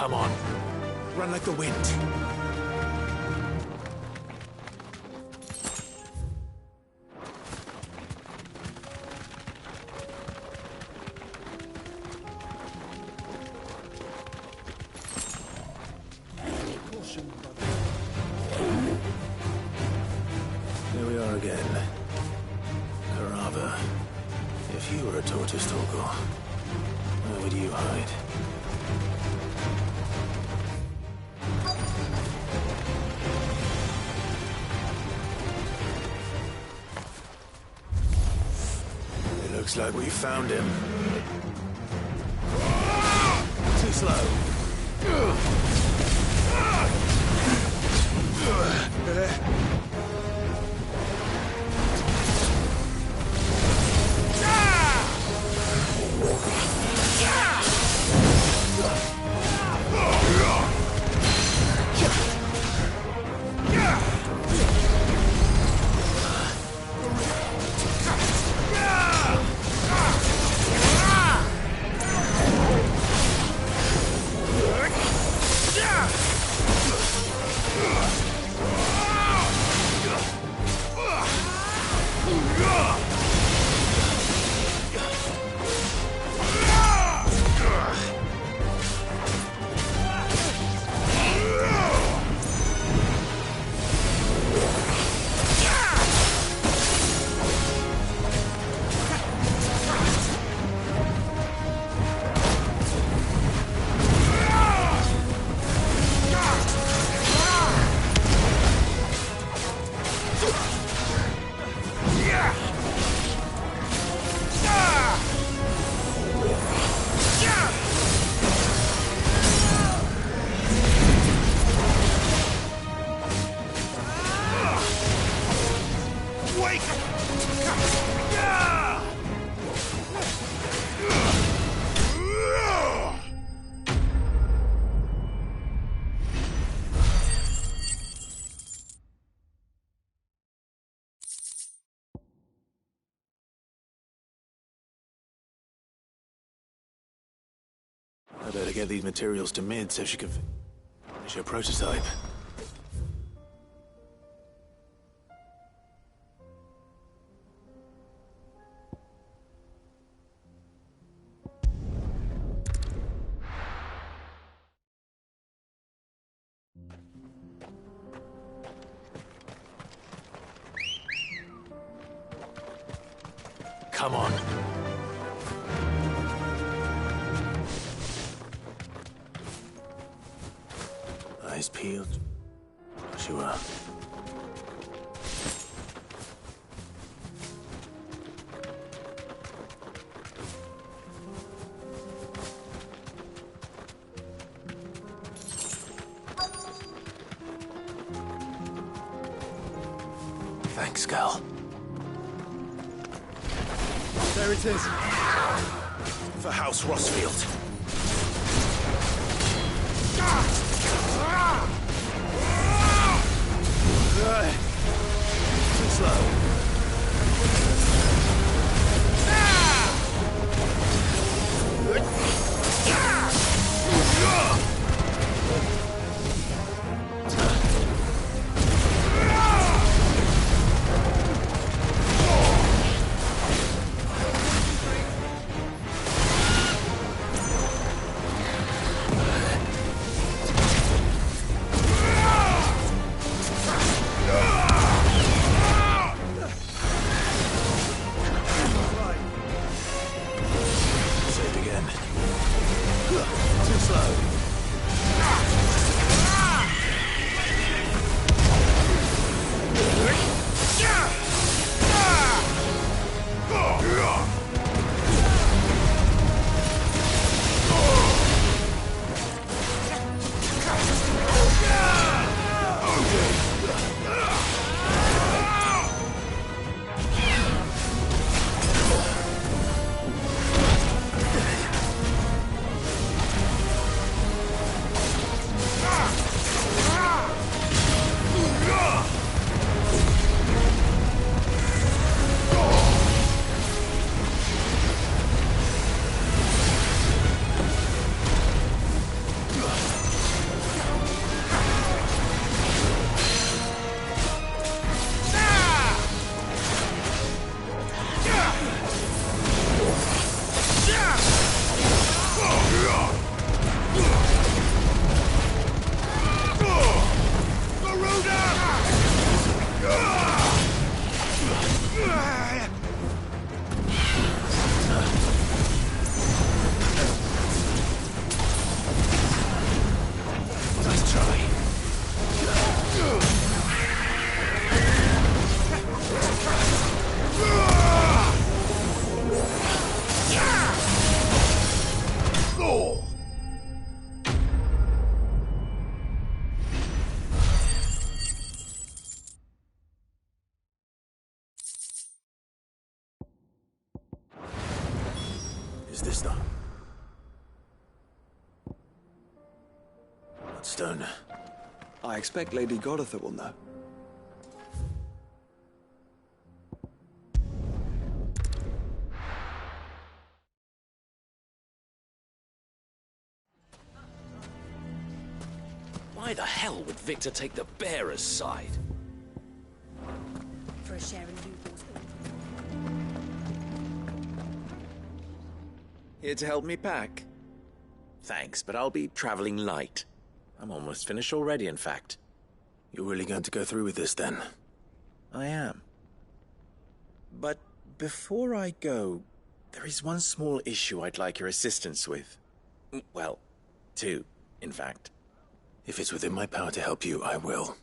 Come on. Run like the wind. Here we are again. Carava. If you were a tortoise talker, where would you hide? It looks like we found him. Too slow. I better get these materials to Mid so she can finish her prototype. Come on. Eyes peeled. Sure. Thanks, Gal. There it is. For House Rossfield. Too slow. Is this the... Bloodstone? I expect Lady Goditha will know. Why the hell would Victor take the bearer's side? For a share in Lubor's. Here to help me pack? Thanks, but I'll be traveling light. I'm almost finished already, in fact. You're really going to go through with this, then? I am. But before I go, there is one small issue I'd like your assistance with. Well, two, in fact. If it's within my power to help you, I will.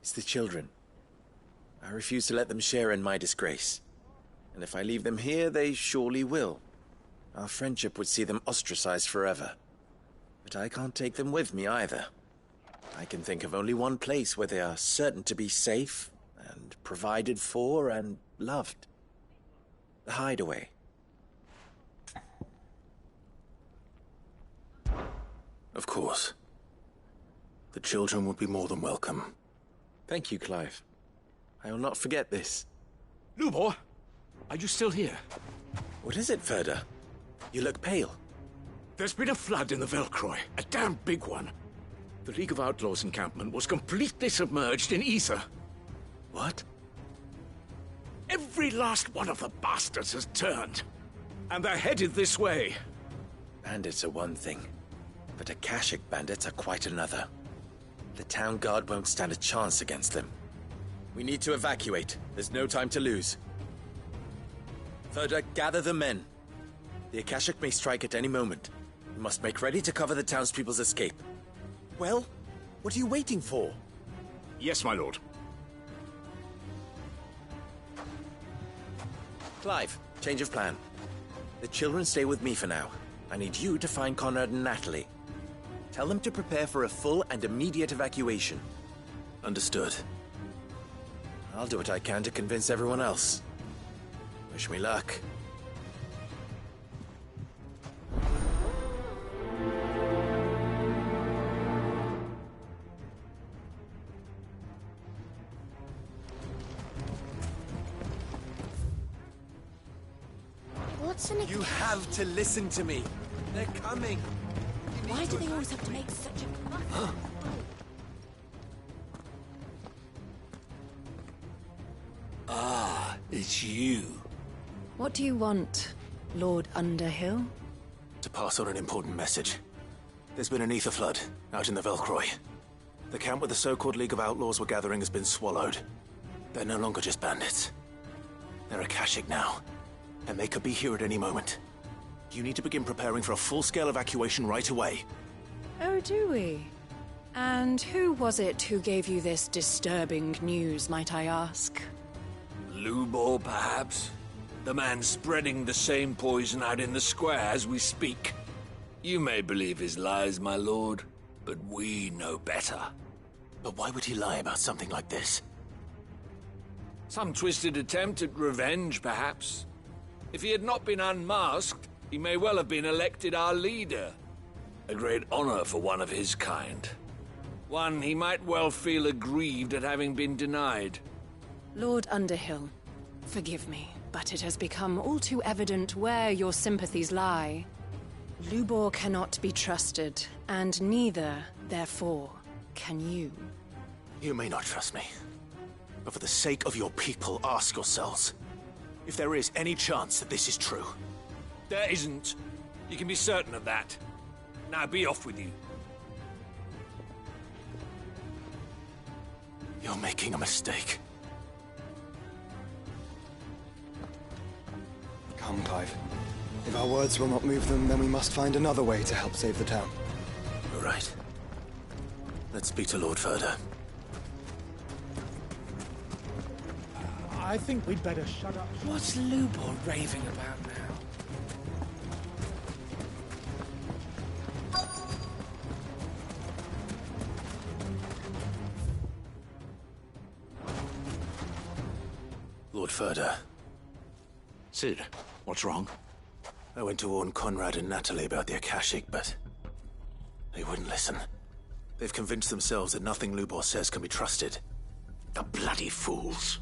It's the children. I refuse to let them share in my disgrace. And if I leave them here, they surely will. Our friendship would see them ostracized forever. But I can't take them with me either. I can think of only one place where they are certain to be safe and provided for and loved. The Hideaway. Of course. The children would be more than welcome. Thank you, Clive. I will not forget this. Lubor, are you still here? What is it, Ferda? You look pale. There's been a flood in the Velcroy, a damn big one. The League of Outlaws encampment was completely submerged in ether. What? Every last one of the bastards has turned. And they're headed this way. Bandits are one thing, but Akashic bandits are quite another. The town guard won't stand a chance against them. We need to evacuate. There's no time to lose. Ferda, gather the men. The Akashic may strike at any moment. We must make ready to cover the townspeople's escape. Well, what are you waiting for? Yes, my lord. Clive, change of plan. The children stay with me for now. I need you to find Conrad and Natalie. Tell them to prepare for a full and immediate evacuation. Understood. I'll do what I can to convince everyone else. Wish me luck. What's an You have to listen to me. They're coming. Why do they always have to make such a... It's you. What do you want, Lord Underhill? To pass on an important message. There's been an ether flood out in the Velcroy. The camp where the so-called League of Outlaws were gathering has been swallowed. They're no longer just bandits. They're Akashic now, and they could be here at any moment. You need to begin preparing for a full-scale evacuation right away. Oh, do we? And who was it who gave you this disturbing news, might I ask? Lubor, perhaps? The man spreading the same poison out in the square as we speak. You may believe his lies, my lord, but we know better. But why would he lie about something like this? Some twisted attempt at revenge, perhaps. If he had not been unmasked, he may well have been elected our leader. A great honor for one of his kind. One he might well feel aggrieved at having been denied. Lord Underhill, forgive me, but it has become all too evident where your sympathies lie. Lubor cannot be trusted, and neither, therefore, can you. You may not trust me, but for the sake of your people, ask yourselves if there is any chance that this is true. There isn't. You can be certain of that. Now be off with you. You're making a mistake. Come, Clive. If our words will not move them, then we must find another way to help save the town. You're right. Let's speak to Lord Ferda. I think we'd better shut up. What's Lubor raving about now? Lord Lord Ferda. Cid, what's wrong? I went to warn Conrad and Natalie about the Akashic, but they wouldn't listen. They've convinced themselves that nothing Lubor says can be trusted. The bloody fools.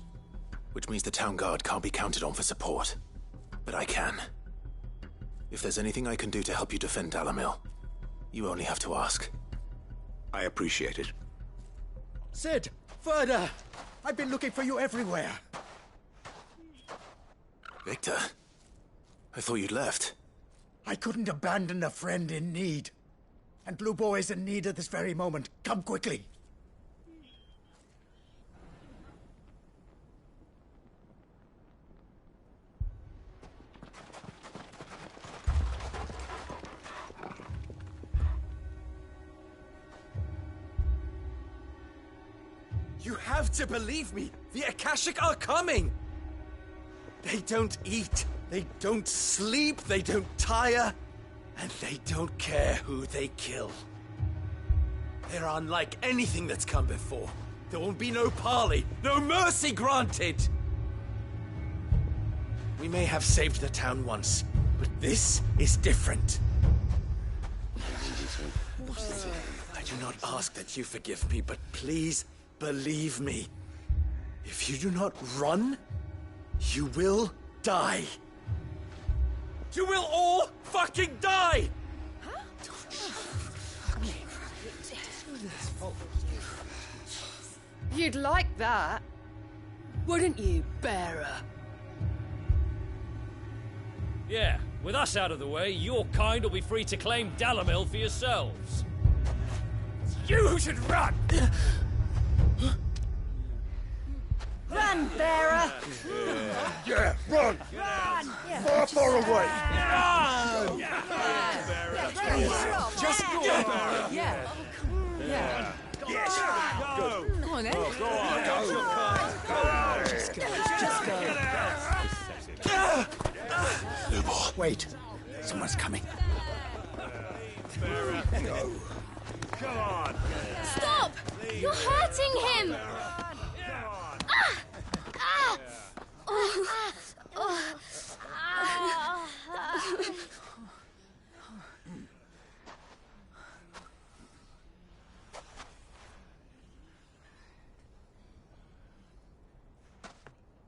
Which means the town guard can't be counted on for support. But I can. If there's anything I can do to help you defend Dalamil, you only have to ask. I appreciate it. Cid! Ferda! I've been looking for you everywhere. Victor? I thought you'd left. I couldn't abandon a friend in need. And Lubor is in need at this very moment. Come quickly. You have to believe me! The Akashic are coming! They don't eat, they don't sleep, they don't tire, and they don't care who they kill. They're unlike anything that's come before. There will be no parley, no mercy granted! We may have saved the town once, but this is different. I do not ask that you forgive me, but please believe me. If you do not run, you will die. You will all fucking die! You'd like that, wouldn't you, Bearer? Yeah, with us out of the way, your kind will be free to claim Dalamil for yourselves. You should run! Run, Bearer! Yeah, run! Run! Far, far away! Run! Just go! Yeah. Yeah. Yes! Go! Come on, then. Go on! Just go. Lubor. Wait. Someone's coming. Come on! Stop! You're hurting him!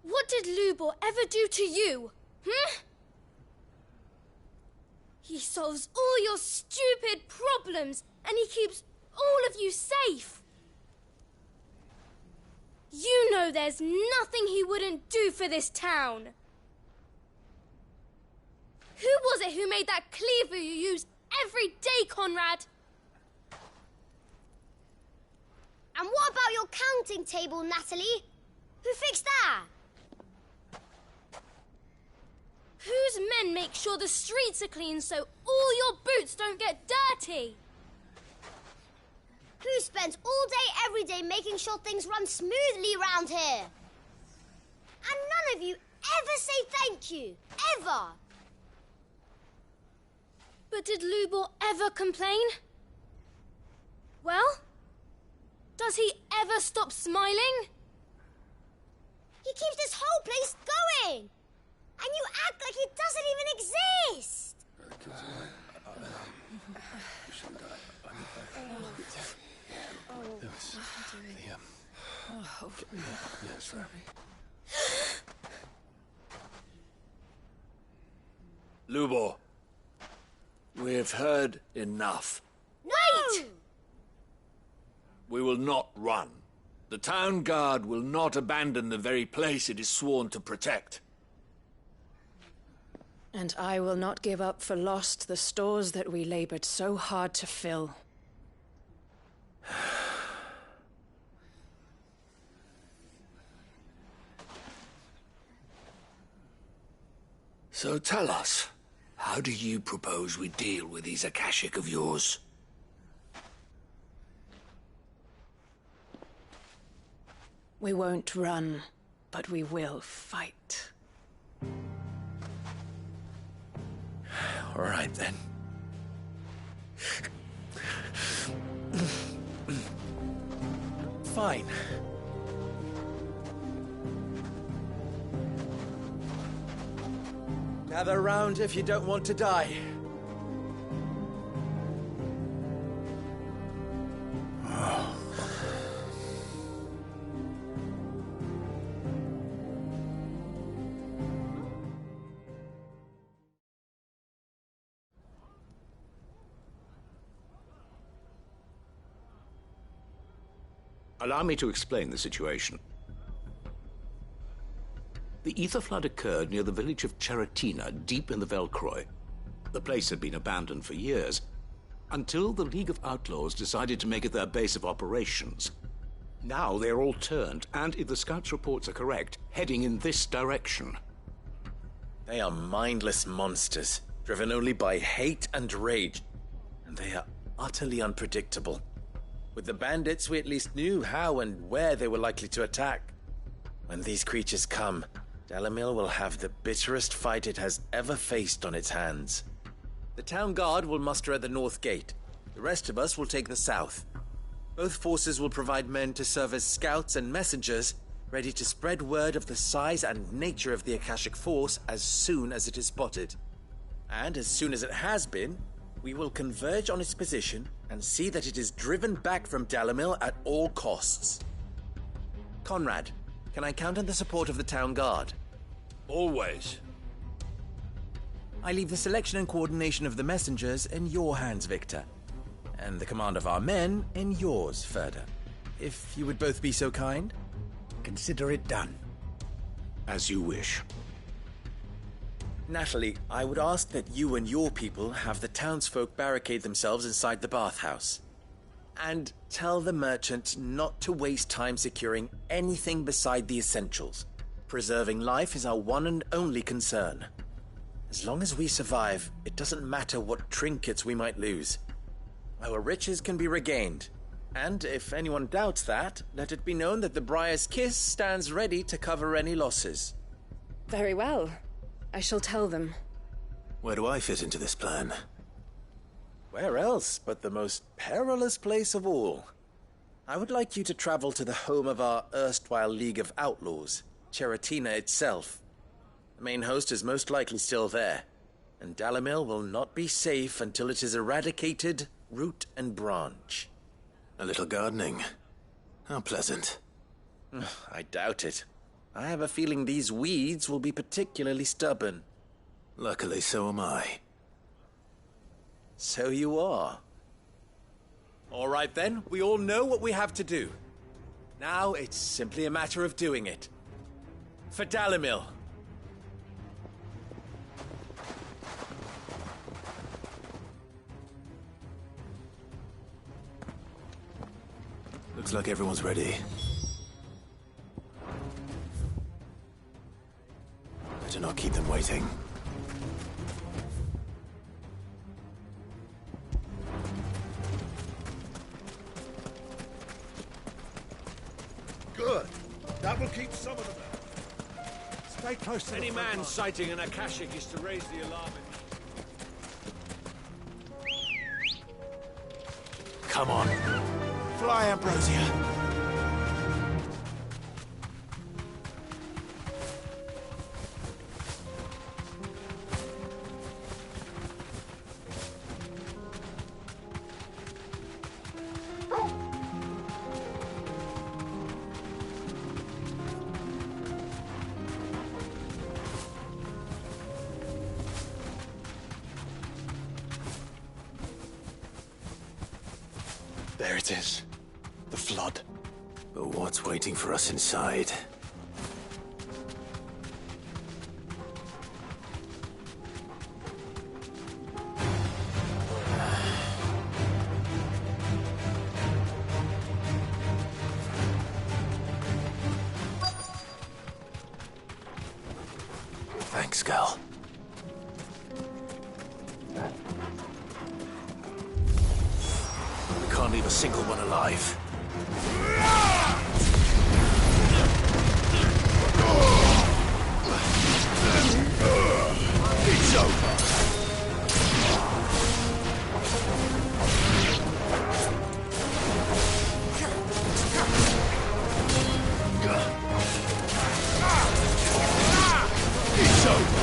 What did Lubor ever do to you? He solves all your stupid problems, and he keeps all of you safe. You know there's nothing he wouldn't do for this town. Who was it who made that cleaver you use every day, Conrad? And what about your counting table, Natalie? Who fixed that? Whose men make sure the streets are clean so all your boots don't get dirty? Who spends all day, every day making sure things run smoothly round here? And none of you ever say thank you. Ever. But did Lubor ever complain? Well, does he ever stop smiling? He keeps this whole place going. And you act like it doesn't even exist. Lubor, we've heard enough. Wait! We will not run. The town guard will not abandon the very place it is sworn to protect. And I will not give up for lost the stores that we labored so hard to fill. So tell us, how do you propose we deal with these Akashic of yours? We won't run, but we will fight. All right, then. Fine. Gather round if you don't want to die. Allow me to explain the situation. The Ether Flood occurred near the village of Cheratina, deep in the Velcroy. The place had been abandoned for years, until the League of Outlaws decided to make it their base of operations. Now they're all turned, and if the Scouts' reports are correct, heading in this direction. They are mindless monsters, driven only by hate and rage, and they are utterly unpredictable. With the bandits, we at least knew how and where they were likely to attack. When these creatures come, Dalimil will have the bitterest fight it has ever faced on its hands. The town guard will muster at the north gate. The rest of us will take the south. Both forces will provide men to serve as scouts and messengers, ready to spread word of the size and nature of the Akashic force as soon as it is spotted. And as soon as it has been, we will converge on its position and see that it is driven back from Dalimil at all costs. Conrad, can I count on the support of the town guard? Always. I leave the selection and coordination of the messengers in your hands, Victor. And the command of our men in yours, Ferda. If you would both be so kind. Consider it done. As you wish. Natalie, I would ask that you and your people have the townsfolk barricade themselves inside the bathhouse. And tell the merchant not to waste time securing anything beside the essentials. Preserving life is our one and only concern. As long as we survive, it doesn't matter what trinkets we might lose. Our riches can be regained. And if anyone doubts that, let it be known that the Briar's Kiss stands ready to cover any losses. Very well. I shall tell them. Where do I fit into this plan? Where else but the most perilous place of all? I would like you to travel to the home of our erstwhile League of Outlaws, Cheratina itself. The main host is most likely still there, and Dalimil will not be safe until it is eradicated, root and branch. A little gardening. How pleasant. I doubt it. I have a feeling these weeds will be particularly stubborn. Luckily, so am I. So you are. All right then, we all know what we have to do. Now it's simply a matter of doing it. For Dalimil. Looks like everyone's ready. Better not keep them waiting. Good. That will keep some of them out. Stay close to Any the front man line. sighting an Akashic is to raise the alarm. Come on. Fly, Ambrosia. There it is. The flood. But what's waiting for us inside? Thanks, Gal. We can't leave a single one alive. It's over. It's over.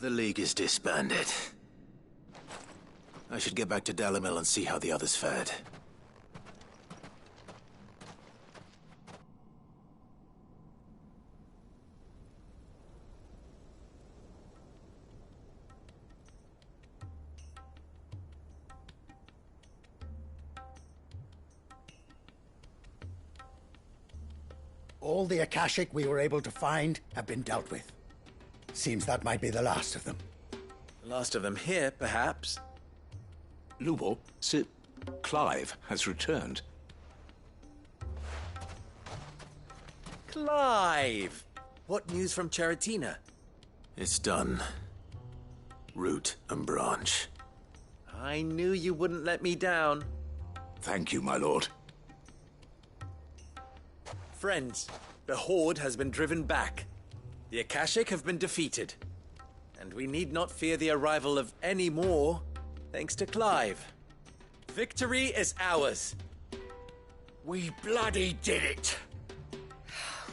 The League is disbanded. I should get back to Dalimil and see how the others fared. All the Akashic we were able to find have been dealt with. Seems that might be the last of them. Last of them here, perhaps. Lubor, Sir Clive has returned. Clive! What news from Charatina? It's done. Root and branch. I knew you wouldn't let me down. Thank you, my lord. Friends, the Horde has been driven back. The Akashic have been defeated. And we need not fear the arrival of any more, thanks to Clive. Victory is ours. We bloody did it!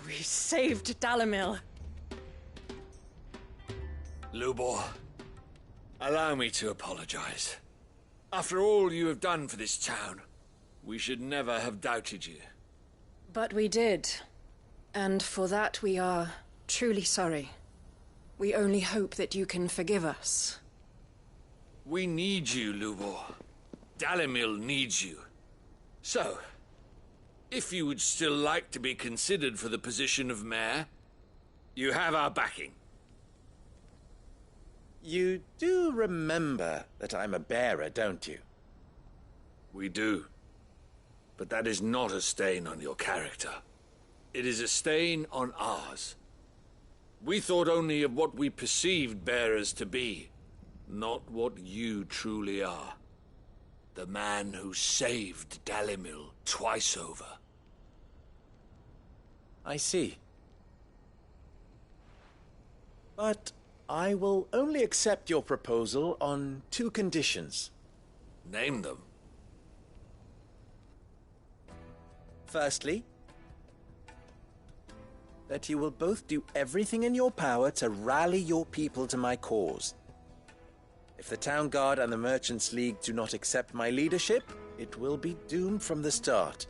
We saved Dalimil. Lubor, allow me to apologize. After all you have done for this town, we should never have doubted you. But we did. And for that we are truly sorry. We only hope that you can forgive us. We need you, Lubor. Dalimil needs you. So, if you would still like to be considered for the position of mayor, you have our backing. You do remember that I'm a bearer, don't you? We do. But that is not a stain on your character. It is a stain on ours. We thought only of what we perceived bearers to be, not what you truly are. The man who saved Dalimil twice over. I see. But I will only accept your proposal on 2 conditions. Name them. Firstly, that you will both do everything in your power to rally your people to my cause. If the Town Guard and the Merchants League do not accept my leadership, it will be doomed from the start.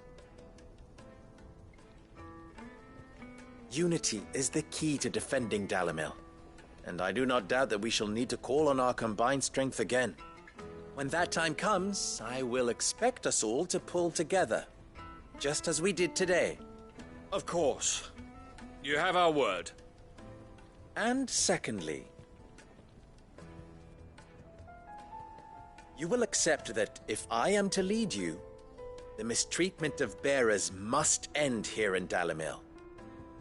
Unity is the key to defending Dalimil, and I do not doubt that we shall need to call on our combined strength again. When that time comes, I will expect us all to pull together, just as we did today. Of course. You have our word. And secondly, you will accept that if I am to lead you, the mistreatment of bearers must end here in Dalimil.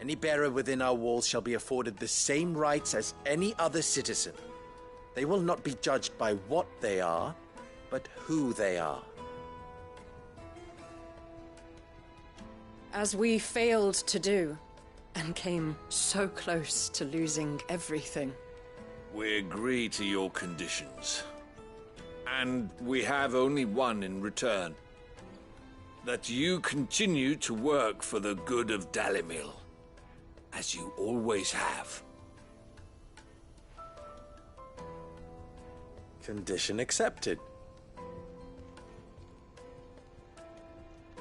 Any bearer within our walls shall be afforded the same rights as any other citizen. They will not be judged by what they are, but who they are. As we failed to do, and came so close to losing everything. We agree to your conditions. And we have only one in return. That you continue to work for the good of Dalimil, as you always have. Condition accepted.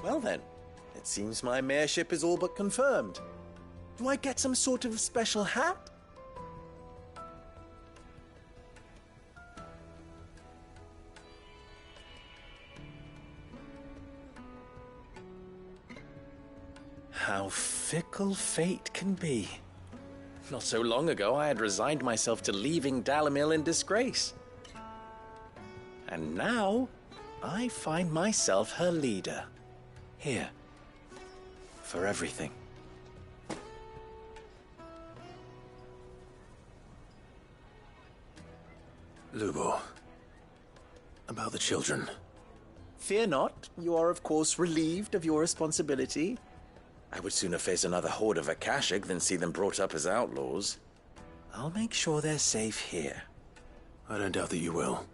Well then, it seems my mayorship is all but confirmed. Do I get some sort of special hat? How fickle fate can be. Not so long ago, I had resigned myself to leaving Dalimil in disgrace. And now, I find myself her leader. Here. For everything. Lubor. About the children. Fear not. You are, of course, relieved of your responsibility. I would sooner face another horde of Akashic than see them brought up as outlaws. I'll make sure they're safe here. I don't doubt that you will.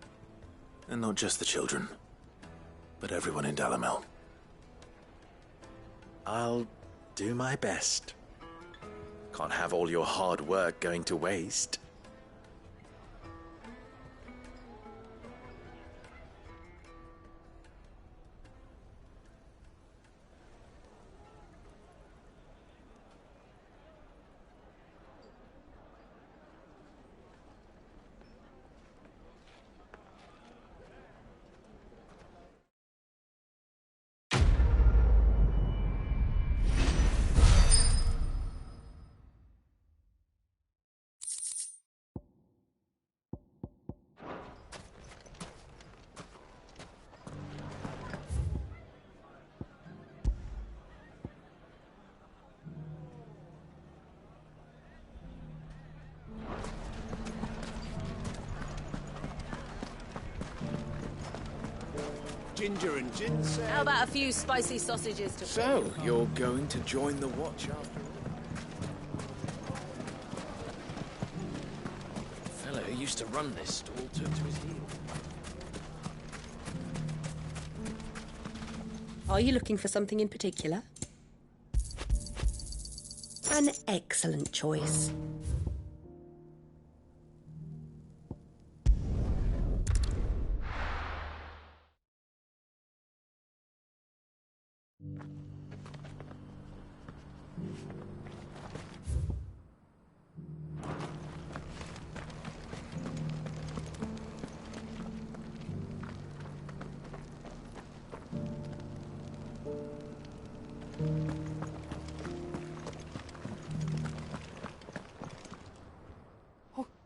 And not just the children, but everyone in Dalimil. I'll do my best. Can't have all your hard work going to waste. ginger and ginseng. How about a few spicy sausages to... So, you're going to join the Watch after all? The fellow who used to run this stall took to his heels. Are you looking for something in particular? An excellent choice.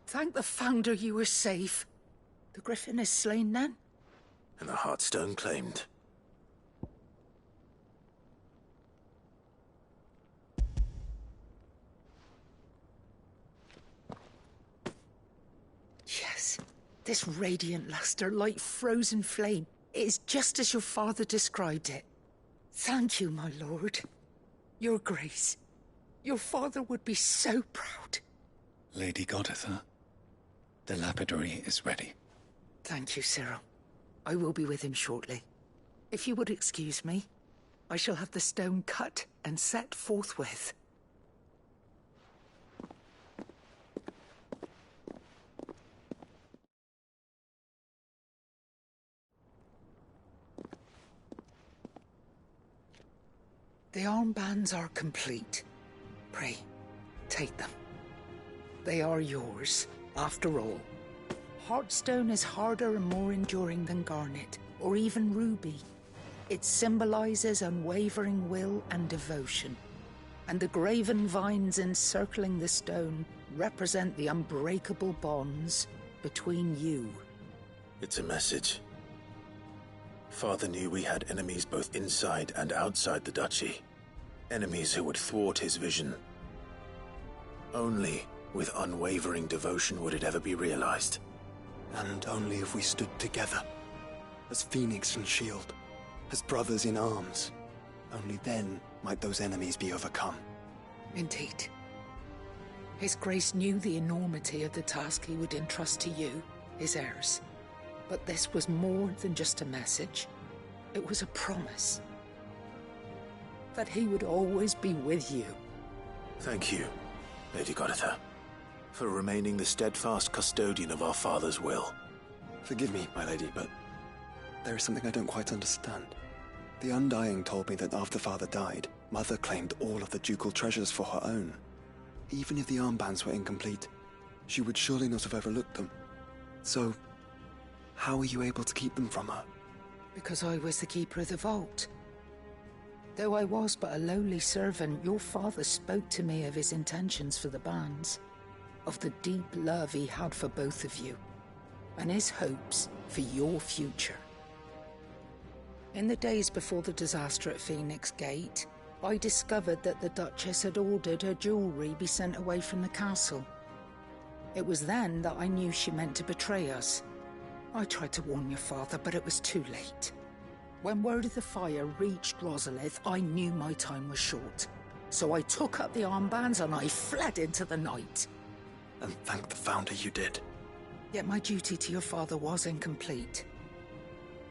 Thank the Founder you were safe. The Griffin is slain then? And the Heartstone claimed. Yes. This radiant luster, like frozen flame. It is just as your father described it. Thank you, my lord. Your Grace. Your father would be so proud. Lady Goditha, the lapidary is ready. Thank you, Cyril. I will be with him shortly. If you would excuse me, I shall have the stone cut and set forthwith. The armbands are complete. Pray, take them. They are yours, after all. Heartstone is harder and more enduring than garnet, or even ruby. It symbolizes unwavering will and devotion. And the graven vines encircling the stone represent the unbreakable bonds between you. It's a message. Father knew we had enemies both inside and outside the duchy. Enemies who would thwart his vision. Only with unwavering devotion would it ever be realized. And only if we stood together, as Phoenix and Shield, as brothers in arms. Only then might those enemies be overcome. Indeed. His Grace knew the enormity of the task he would entrust to you, his heirs. But this was more than just a message. It was a promise. That he would always be with you. Thank you, Lady Goditha, for remaining the steadfast custodian of our father's will. Forgive me, my lady, but there is something I don't quite understand. The Undying told me that after Father died, Mother claimed all of the ducal treasures for her own. Even if the armbands were incomplete, she would surely not have overlooked them. So, how were you able to keep them from her? Because I was the keeper of the vault. Though I was but a lowly servant, your father spoke to me of his intentions for the bands, of the deep love he had for both of you, and his hopes for your future. In the days before the disaster at Phoenix Gate, I discovered that the Duchess had ordered her jewelry be sent away from the castle. It was then that I knew she meant to betray us. I tried to warn your father, but it was too late. When word of the fire reached Rosalith, I knew my time was short. So I took up the armbands and I fled into the night. And thank the Founder you did. Yet my duty to your father was incomplete.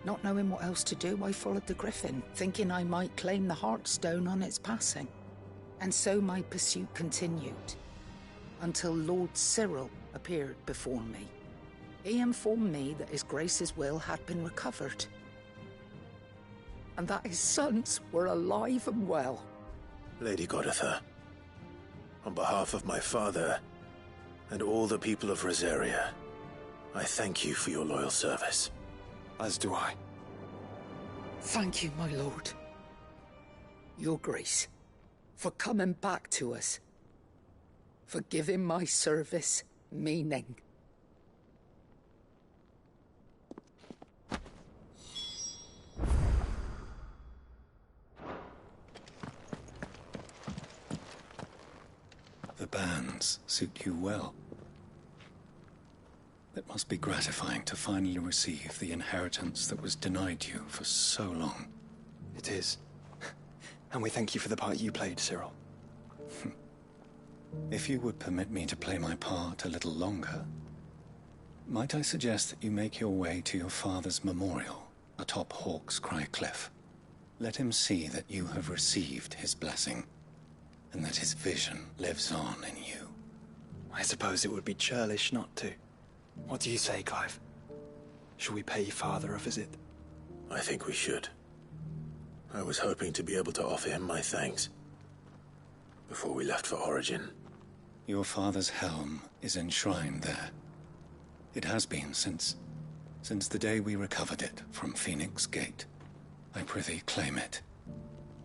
Not knowing what else to do, I followed the Griffin, thinking I might claim the Heartstone on its passing. And so my pursuit continued, until Lord Cyril appeared before me. He informed me that His Grace's will had been recovered, and that his sons were alive and well. Lady Goditha, on behalf of my father and all the people of Rosaria, I thank you for your loyal service. As do I. Thank you, my lord. Your Grace, for coming back to us, for giving my service meaning. The bands suit you well. It must be gratifying to finally receive the inheritance that was denied you for so long. It is. And we thank you for the part you played, Cyril. If you would permit me to play my part a little longer, might I suggest that you make your way to your father's memorial atop Hawk's Cry Cliff? Let him see that you have received his blessing, and that his vision lives on in you. I suppose it would be churlish not to. What do you say, Clive? Shall we pay Father a visit? I think we should. I was hoping to be able to offer him my thanks before we left for Origin. Your father's helm is enshrined there. It has been since the day we recovered it from Phoenix Gate. I prithee claim it,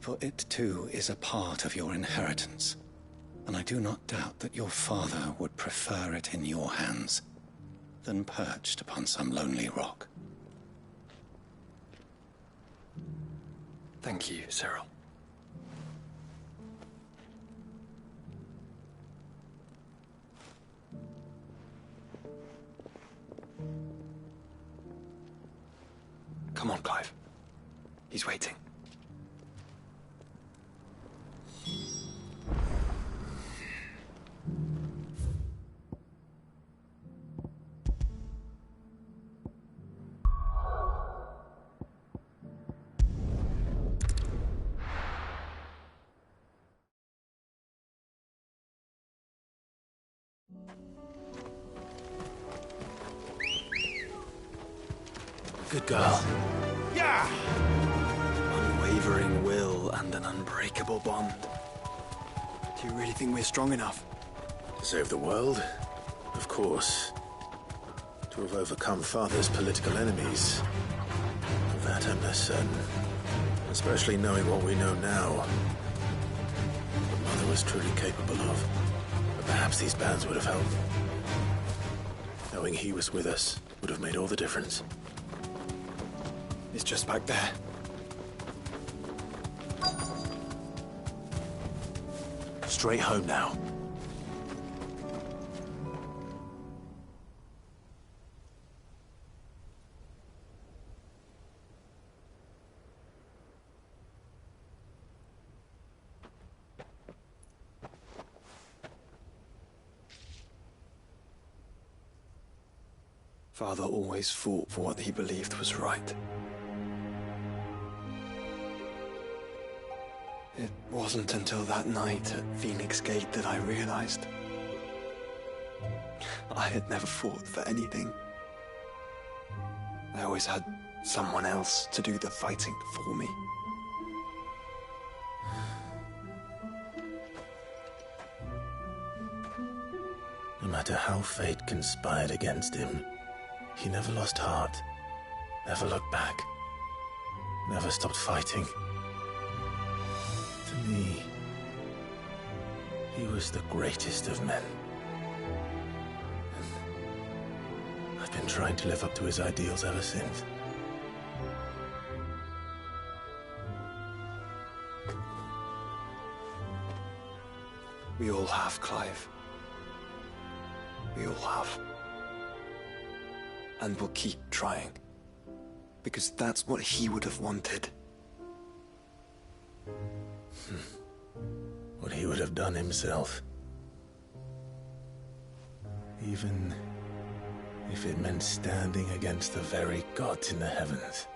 for it too is a part of your inheritance, and I do not doubt that your father would prefer it in your hands than perched upon some lonely rock. Thank you, Cyril. Come on, Clive. He's waiting. Good girl. Yeah! Unwavering will and an unbreakable bond. Do you really think we're strong enough? To save the world? Of course. To have overcome Father's political enemies? Of that I'm less certain. Especially knowing what we know now. What Mother was truly capable of. But perhaps these bands would have helped. Knowing he was with us would have made all the difference. It's just back there. Straight home now. Father always fought for what he believed was right. It wasn't until that night at Phoenix Gate that I realized I had never fought for anything. I always had someone else to do the fighting for me. No matter how fate conspired against him, he never lost heart, never looked back, never stopped fighting. To me, he was the greatest of men. And I've been trying to live up to his ideals ever since. We all have, Clive. We all have. And we'll keep trying. Because that's what he would have wanted. What he would have done himself. Even if it meant standing against the very gods in the heavens.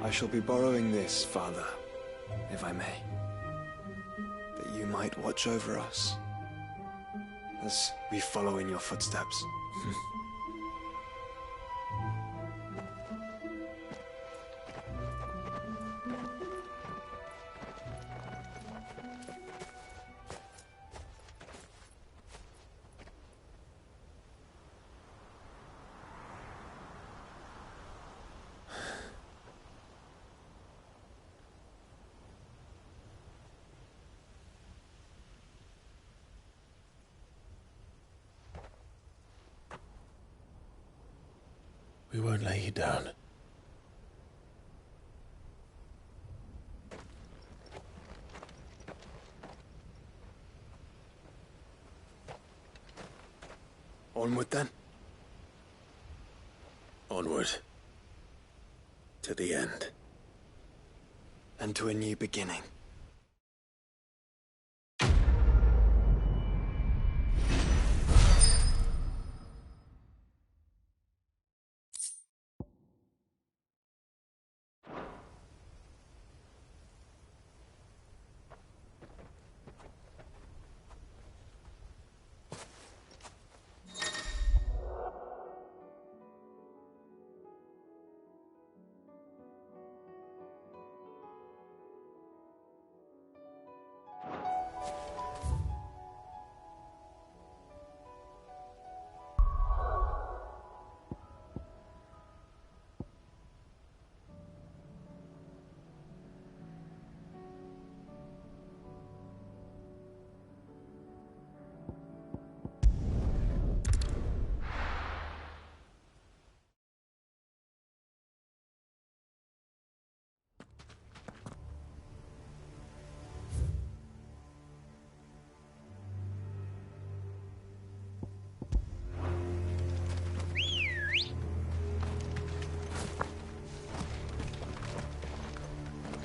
I shall be borrowing this, Father, if I may. That you might watch over us as we follow in your footsteps. We won't lay you down. Onward, then? Onward. To the end. And to a new beginning.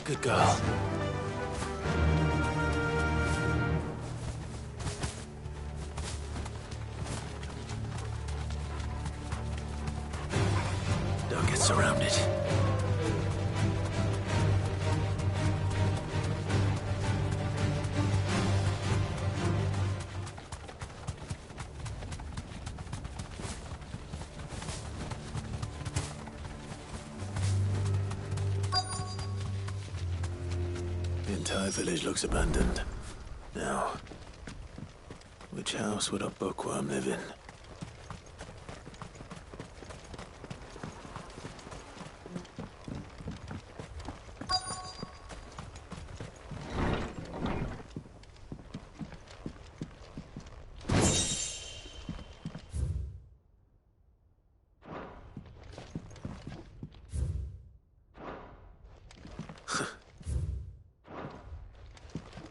Good girl. Don't get surrounded. The entire village looks abandoned. Now, which house would a bookworm live in?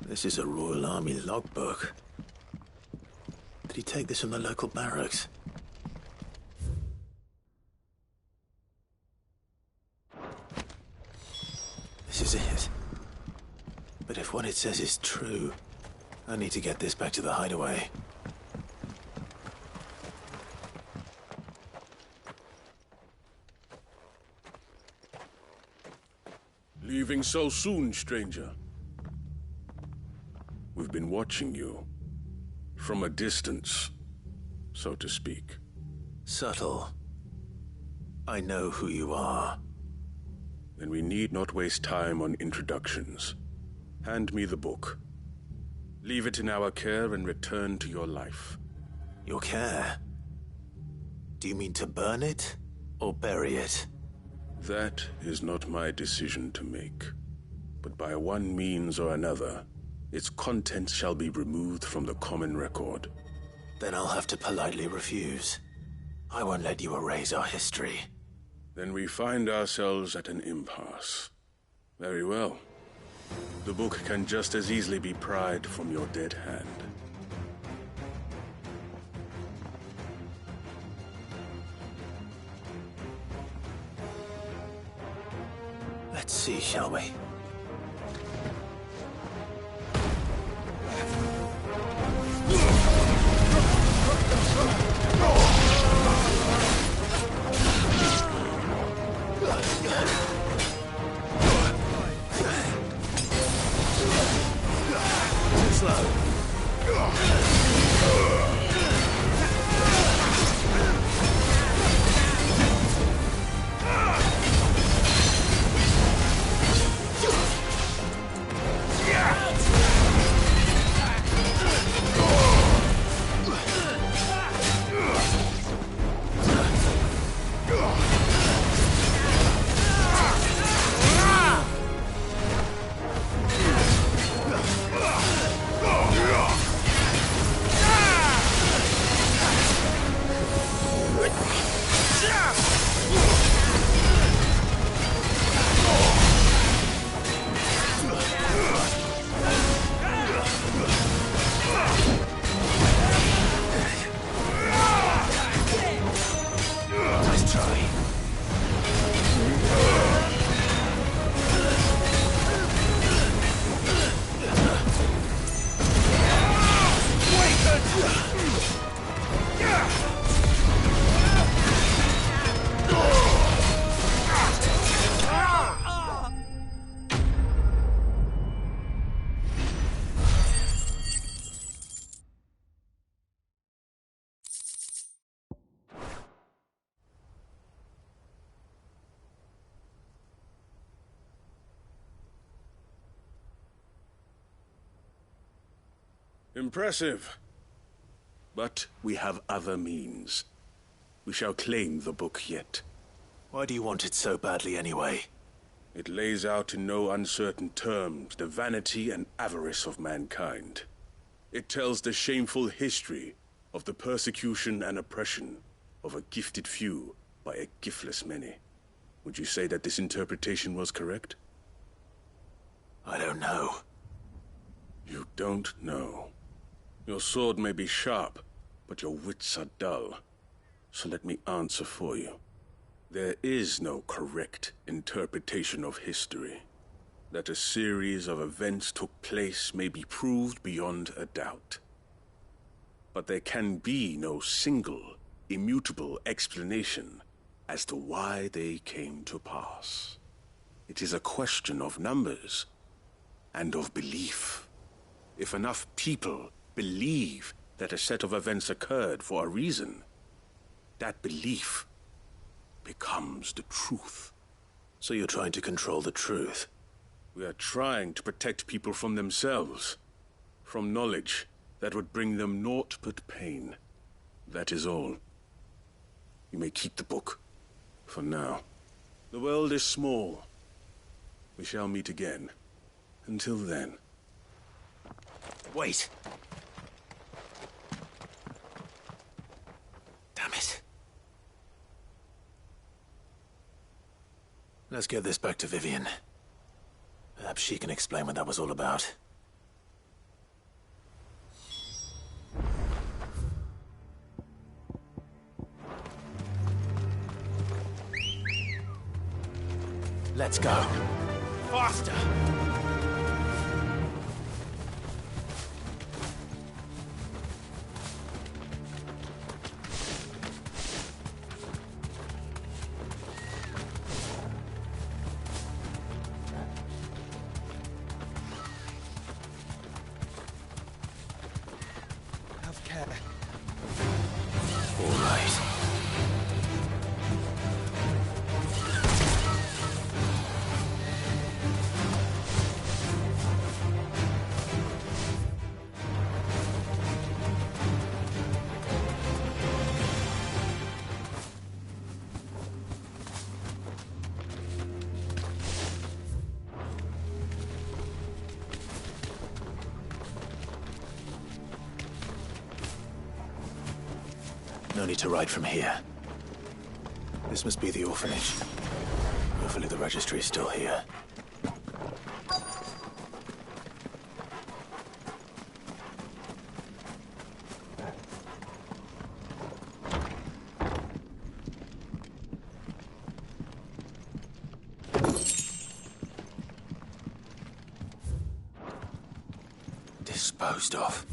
This is a Royal Army logbook. Did he take this from the local barracks? This is it. But if what it says is true, I need to get this back to the hideaway. Leaving so soon, stranger? We've been watching you. From a distance, so to speak. Subtle. I know who you are. Then we need not waste time on introductions. Hand me the book. Leave it in our care and return to your life. Your care? Do you mean to burn it or bury it? That is not my decision to make. But by one means or another, its contents shall be removed from the common record. Then I'll have to politely refuse. I won't let you erase our history. Then we find ourselves at an impasse. Very well. The book can just as easily be pried from your dead hand. Let's see, shall we? Impressive. But we have other means. We shall claim the book yet. Why do you want it so badly anyway? It lays out in no uncertain terms the vanity and avarice of mankind. It tells the shameful history of the persecution and oppression of a gifted few by a giftless many. Would you say that this interpretation was correct? I don't know. You don't know. Your sword may be sharp, but your wits are dull. So let me answer for you. There is no correct interpretation of history. That a series of events took place may be proved beyond a doubt. But there can be no single, immutable explanation as to why they came to pass. It is a question of numbers and of belief. If enough people believe that a set of events occurred for a reason, that belief becomes the truth. So you're trying to control the truth? We are trying to protect people from themselves, from knowledge that would bring them naught but pain. That is all. You may keep the book, for now. The world is small. We shall meet again. Until then. Wait! Damn it. Let's get this back to Vivian. Perhaps she can explain what that was all about. Let's go. Faster! Have care. All right. No need to ride from here. This must be the orphanage. Hopefully the registry is still here. Disposed of.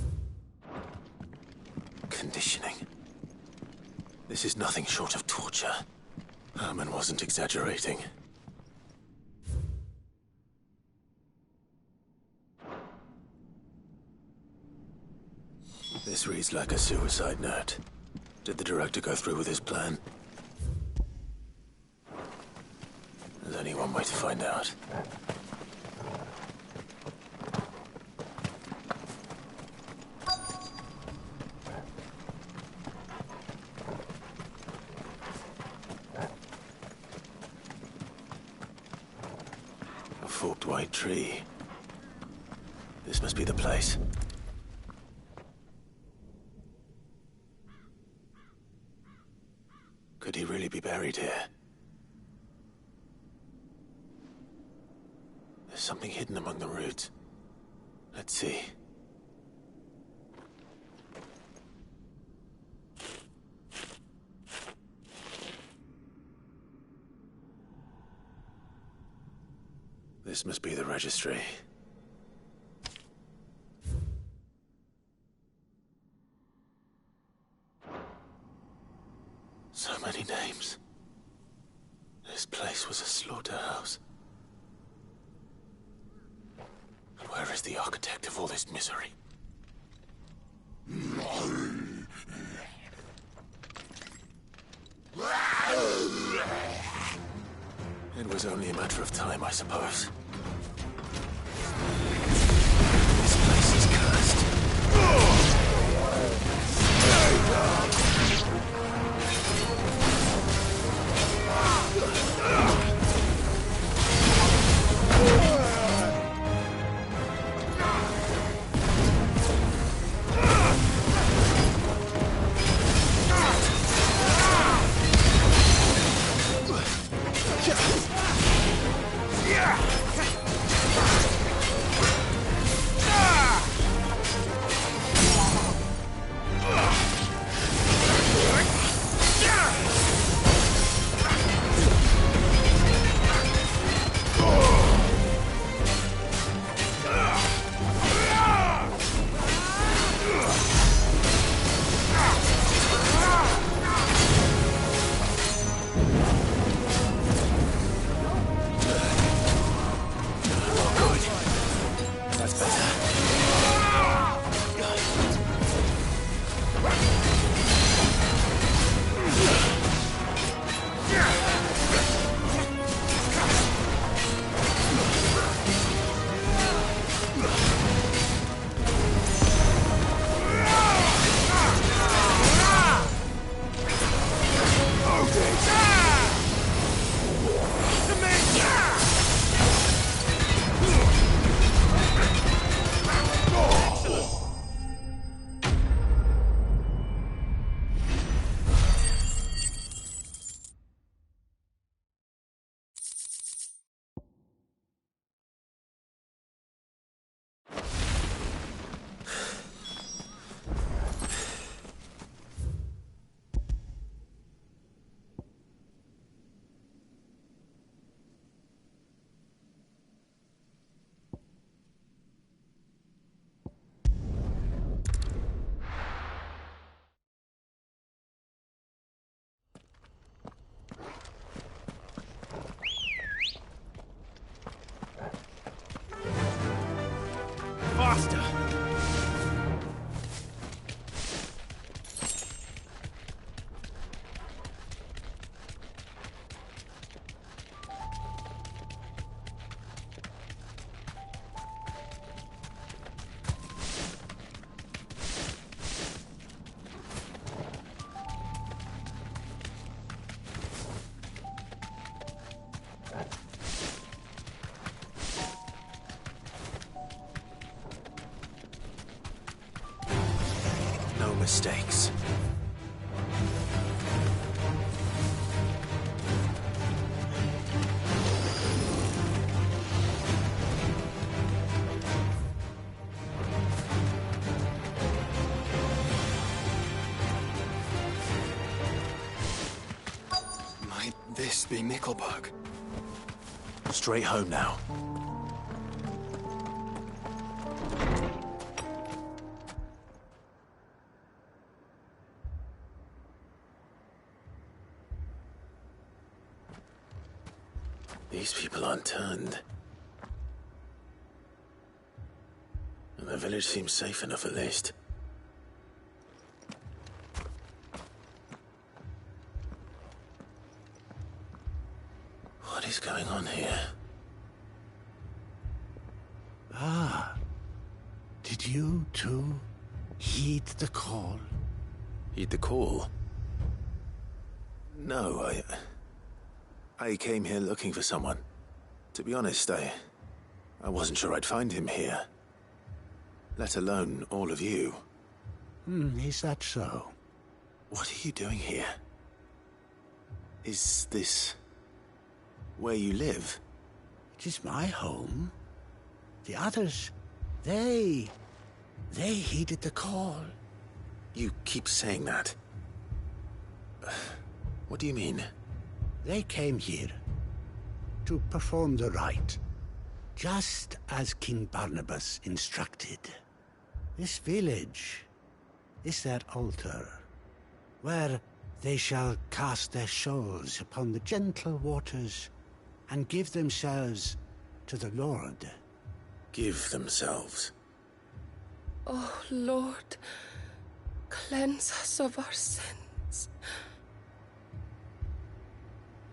Conditioning. This is nothing short of torture. Herman wasn't exaggerating. This reads like a suicide note. Did the director go through with his plan? There's only one way to find out. A forked white tree. This must be the place. Could he really be buried here? There's something hidden among the roots. Let's see. This must be the registry. So many names. This place was a slaughterhouse. And where is the architect of all this misery? It was only a matter of time, I suppose. This place is cursed. leader. No mistakes. Might this be Mickelberg? Straight home now. These people aren't turned. And the village seems safe enough at least. What is going on here? Ah. Did you too heed the call? Heed the call? No, I came here looking for someone. To be honest, I wasn't sure I'd find him here. Let alone all of you. Is that so? What are you doing here? Is this where you live? It is my home. The others, they heeded the call. You keep saying that. What do you mean? They came here to perform the rite, just as King Barnabas instructed. This village is their altar, where they shall cast their souls upon the gentle waters and give themselves to the Lord. Give themselves? Oh, Lord, cleanse us of our sins.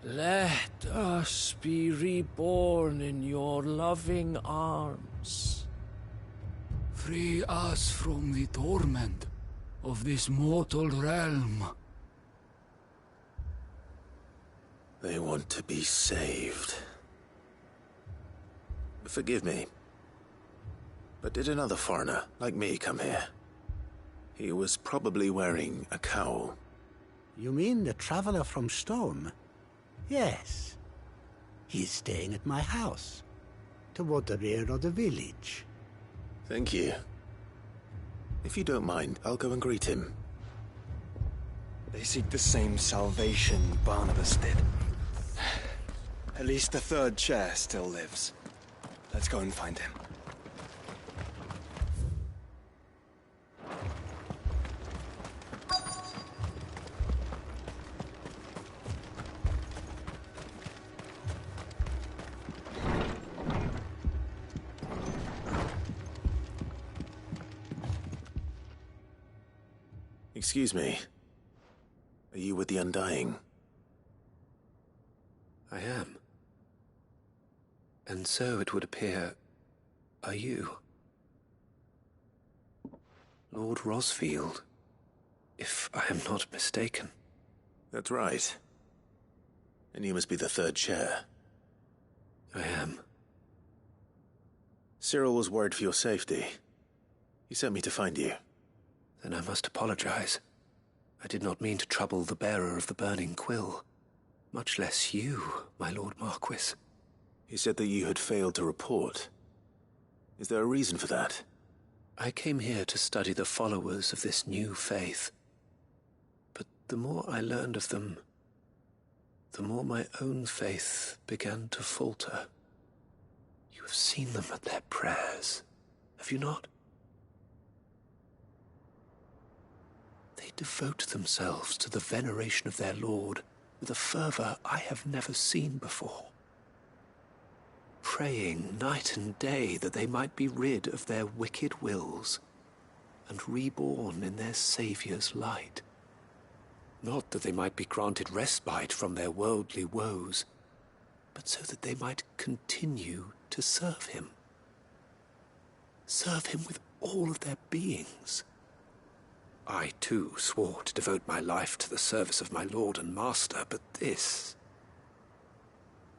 Let us be reborn in your loving arms. Free us from the torment of this mortal realm. They want to be saved. Forgive me, but did another foreigner like me come here? He was probably wearing a cowl. You mean the traveler from Storm? Yes. He's staying at my house, toward the rear of the village. Thank you. If you don't mind, I'll go and greet him. They seek the same salvation Barnabas did. At least the third chair still lives. Let's go and find him. Excuse me. Are you with the Undying? I am. And so it would appear, are you? Lord Rosfield, if I am not mistaken. That's right. And you must be the third chair. I am. Cyril was worried for your safety. He sent me to find you. Then I must apologize. I did not mean to trouble the bearer of the burning quill. Much less you, my Lord Marquis. He said that you had failed to report. Is there a reason for that? I came here to study the followers of this new faith. But the more I learned of them, the more my own faith began to falter. You have seen them at their prayers, have you not? They devote themselves to the veneration of their Lord with a fervor I have never seen before. praying night and day that they might be rid of their wicked wills and reborn in their Saviour's light. Not that they might be granted respite from their worldly woes, but so that they might continue to serve him. Serve him with all of their beings. I, too, swore to devote my life to the service of my Lord and Master, but this...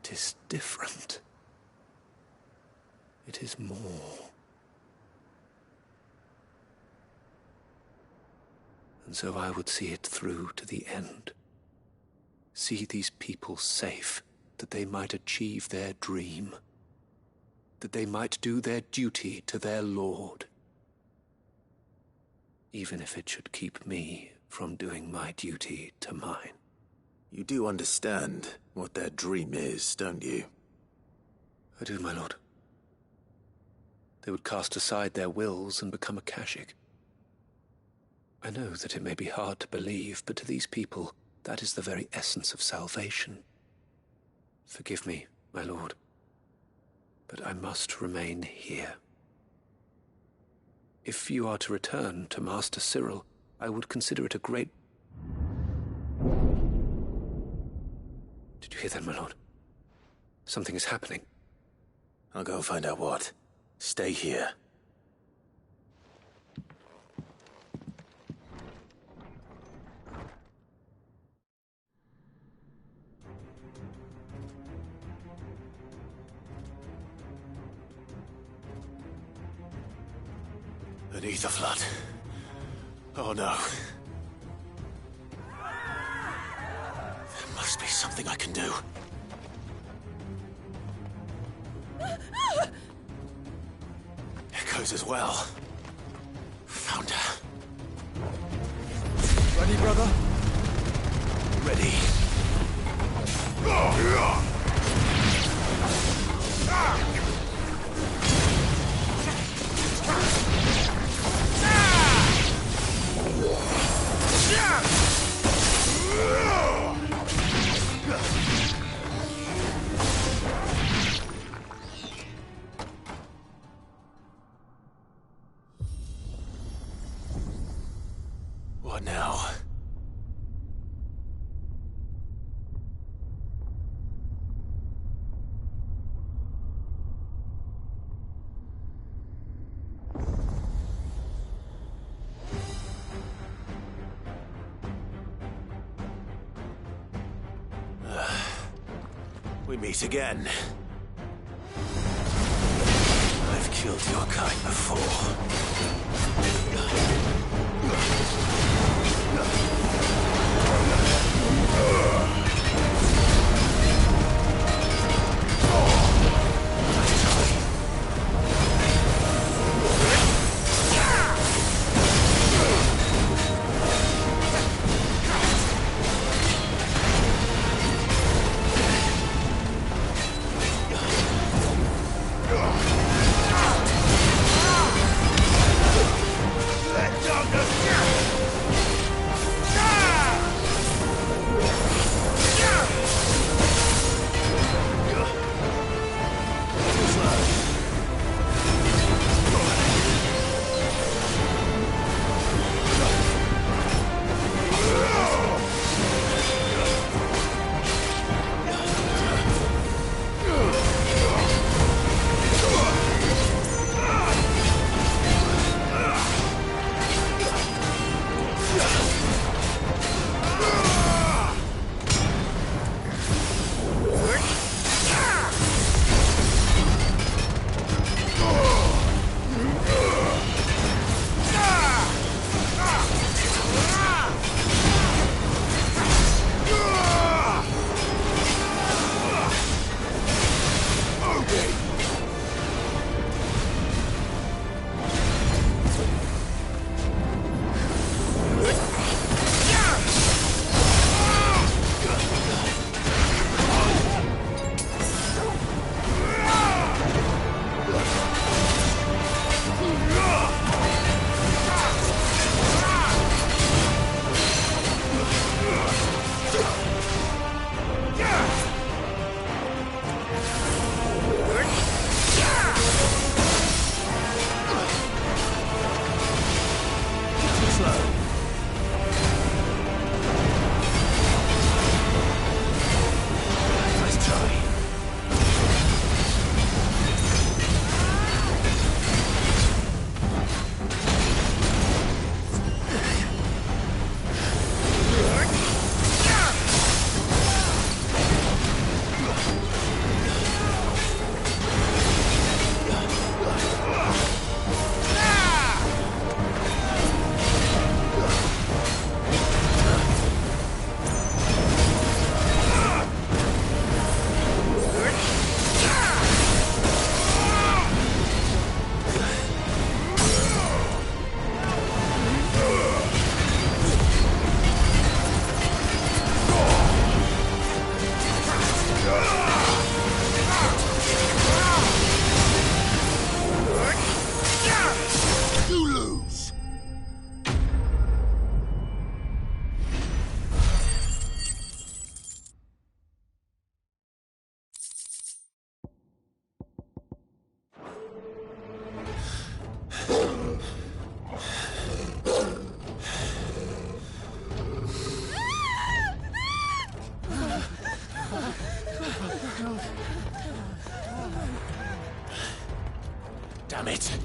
'tis different. It is more. And so I would see it through to the end. See these people safe, that they might achieve their dream. That they might do their duty to their Lord. Even if it should keep me from doing my duty to mine. You do understand what their dream is, don't you? I do, my lord. They would cast aside their wills and become Akashic. I know that it may be hard to believe, but to these people, that is the very essence of salvation. Forgive me, my lord, but I must remain here. If you are to return to Master Cyril, I would consider it a great... Did you hear that, my lord? Something is happening. I'll go and find out what. Stay here. An ether flood. Oh no. There must be something I can do. Echoes as well. Found her. Ready, brother? Ready. What now? We meet again. I've killed your kind before. slow. Nice try. Damn it.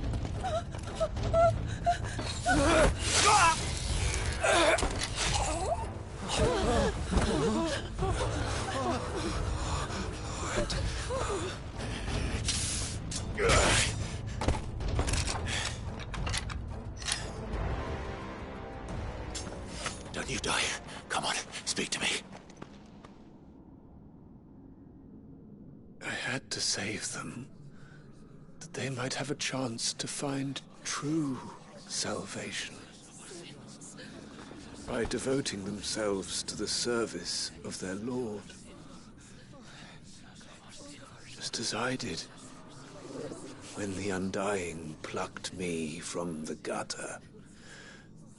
Don't you die. Come on, speak to me. I had to save them, that they might have a chance to find true salvation. By devoting themselves to the service of their Lord. Just as I did when the Undying plucked me from the gutter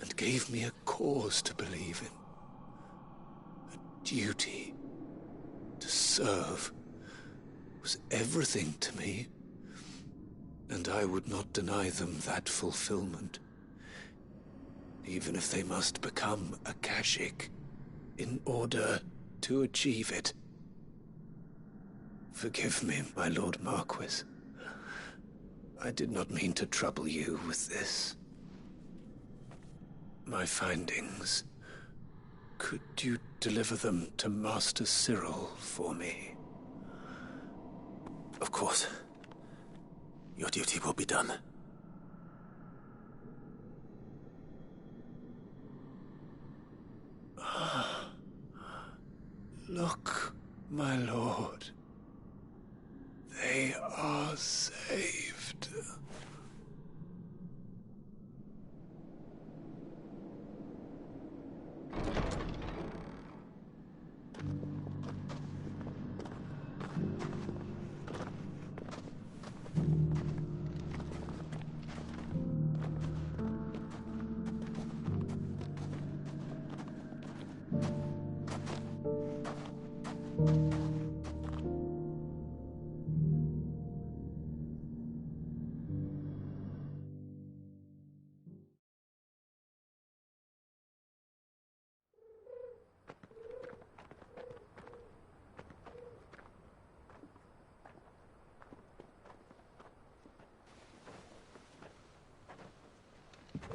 and gave me a cause to believe in. A duty to serve was everything to me, and I would not deny them that fulfillment, even if they must become Akashic in order to achieve it. Forgive me, my Lord Marquis. I did not mean to trouble you with this. My findings. Could you deliver them to Master Cyril for me? Of course. Your duty will be done. Look, my lord. They are saved.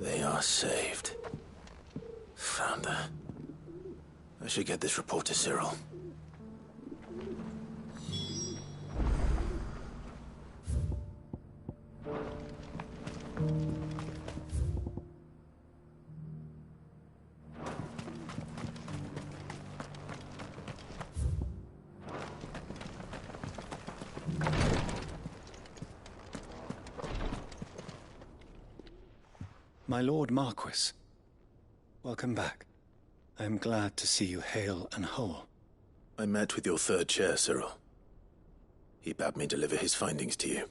They are saved. Founder. I should get this report to Cyril. My Lord Marquis, welcome back. I am glad to see you hale and whole. I met with your third chair, Cyril. He bade me deliver his findings to you.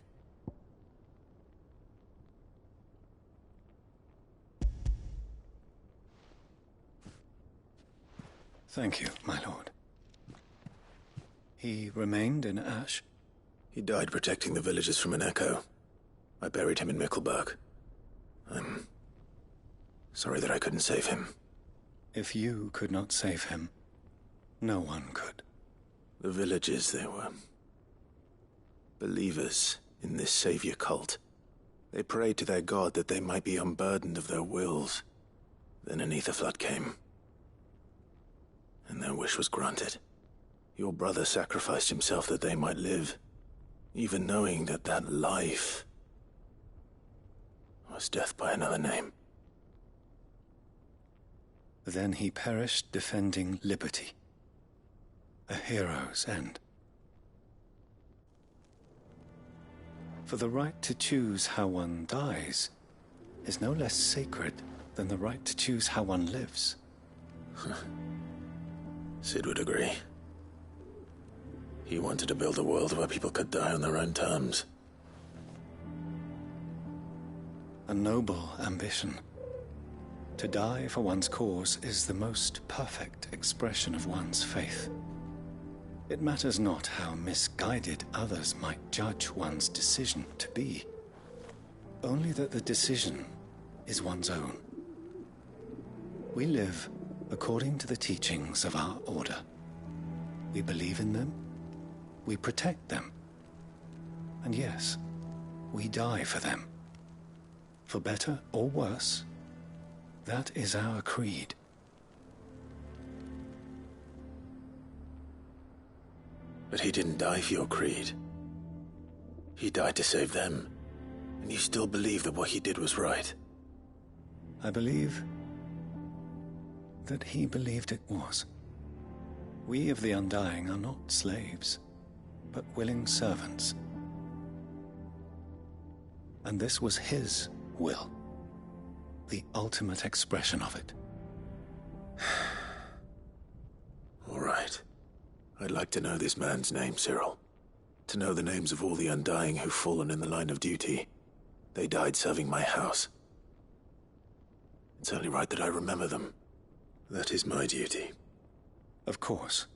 Thank you, my lord. He remained in Ash? He died protecting the villagers from an echo. I buried him in Mickelberg. I'm Sorry that I couldn't save him. If you could not save him, no one could. The villagers, they were believers in this savior cult. They prayed to their god that they might be unburdened of their wills. Then an ether flood came, and their wish was granted. Your brother sacrificed himself that they might live, even knowing that that life was death by another name. Then he perished defending liberty. A hero's end. For the right to choose how one dies is no less sacred than the right to choose how one lives. Sid would agree. He wanted to build a world where people could die on their own terms. A noble ambition. To die for one's cause is the most perfect expression of one's faith. It matters not how misguided others might judge one's decision to be, only that the decision is one's own. We live according to the teachings of our order. We believe in them, we protect them, and yes, we die for them. For better or worse, that is our creed. But he didn't die for your creed. He died to save them. And you still believe that what he did was right. I believe that he believed it was. We of the Undying are not slaves, but willing servants. And this was his will, the ultimate expression of it. All right. I'd like to know this man's name, Cyril. To know the names of all the Undying who've fallen in the line of duty. They died serving my house. It's only right that I remember them. That is my duty. Of course.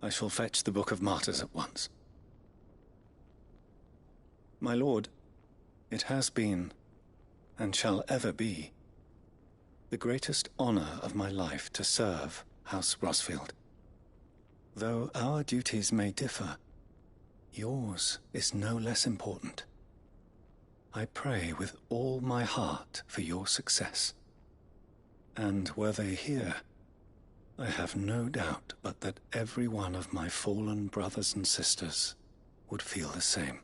I shall fetch the Book of Martyrs at once. My lord, it has been, and shall ever be, the greatest honor of my life to serve House Rosfield. Though our duties may differ, yours is no less important. I pray with all my heart for your success. And were they here, I have no doubt but that every one of my fallen brothers and sisters would feel the same.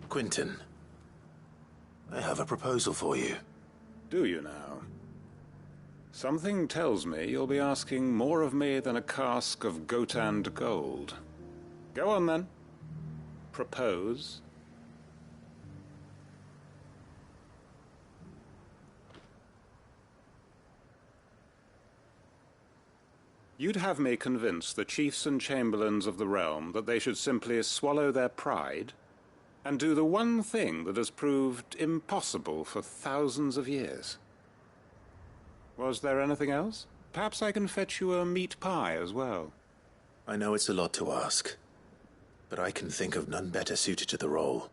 Quentin, I have a proposal for you. Do you now? Something tells me you'll be asking more of me than a cask of Gotand gold. Go on then. Propose. You'd have me convince the chiefs and chamberlains of the realm that they should simply swallow their pride and do the one thing that has proved impossible for thousands of years. Was there anything else? Perhaps I can fetch you a meat pie as well. I know it's a lot to ask, but I can think of none better suited to the role.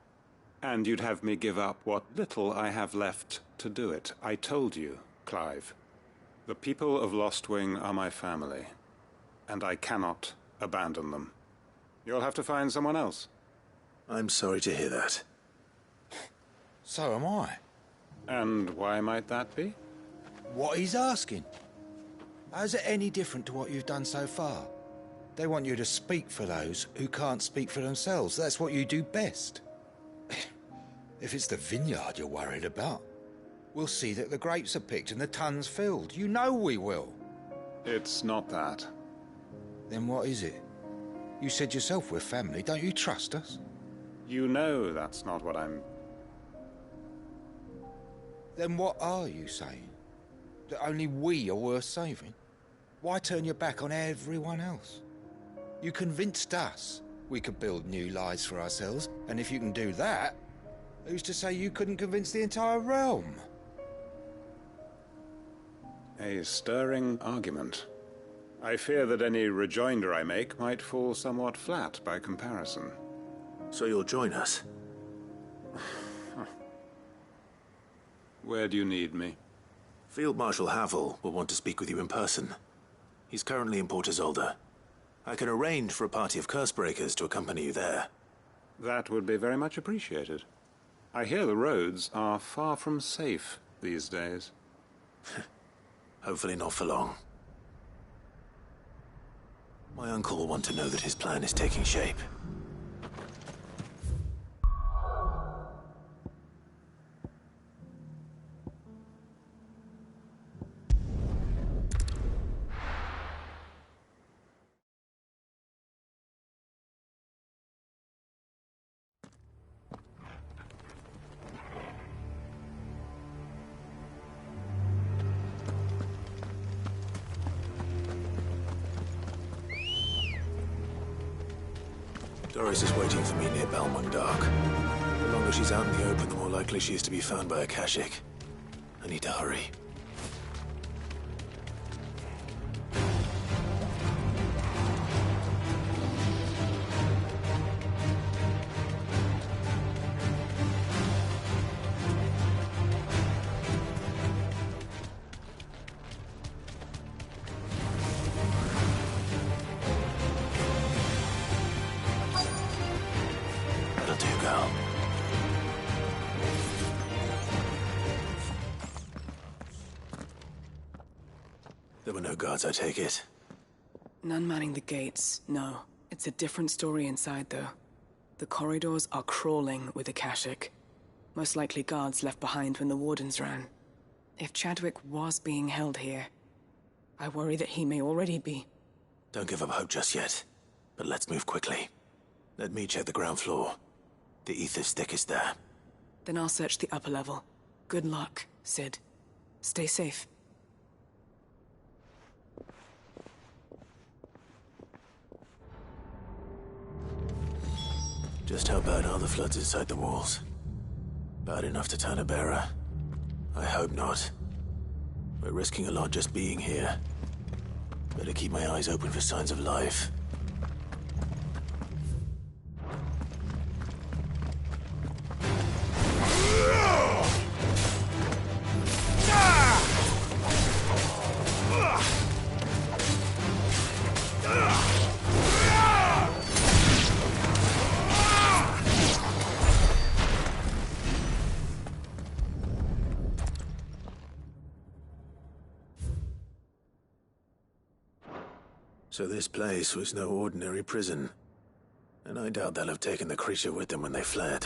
And you'd have me give up what little I have left to do it. I told you, Clive. The people of Lostwing are my family, and I cannot abandon them. You'll have to find someone else. I'm sorry to hear that. So am I. And why might that be? What he's asking. How's it any different to what you've done so far? They want you to speak for those who can't speak for themselves. That's what you do best. If it's the vineyard you're worried about, we'll see that the grapes are picked and the tons filled. You know we will. It's not that. Then what is it? You said yourself we're family. Don't you trust us? You know that's not what I'm... Then what are you saying? That only we are worth saving? Why turn your back on everyone else? You convinced us we could build new lives for ourselves, and if you can do that, who's to say you couldn't convince the entire realm? A stirring argument. I fear that any rejoinder I make might fall somewhat flat by comparison. So you'll join us? Where do you need me? Field Marshal Havel will want to speak with you in person. He's currently in Port Isolde. I can arrange for a party of Cursebreakers to accompany you there. That would be very much appreciated. I hear the roads are far from safe these days. Hopefully not for long. My uncle will want to know that his plan is taking shape. Doris is waiting for me near Balmung Dark. The longer she's out in the open, the more likely she is to be found by Akashic. I need to hurry. There were no guards, I take it? None manning the gates, no. It's a different story inside, though. The corridors are crawling with Akashic. Most likely guards left behind when the Wardens ran. If Chadwick was being held here, I worry that he may already be. Don't give up hope just yet, but let's move quickly. Let me check the ground floor. The ether stick is there. Then I'll search the upper level. Good luck, Sid. Stay safe. Just how bad are the floods inside the walls? Bad enough to turn a bearer? I hope not. We're risking a lot just being here. Better keep my eyes open for signs of life. So this place was no ordinary prison. And I doubt they'll have taken the creature with them when they fled.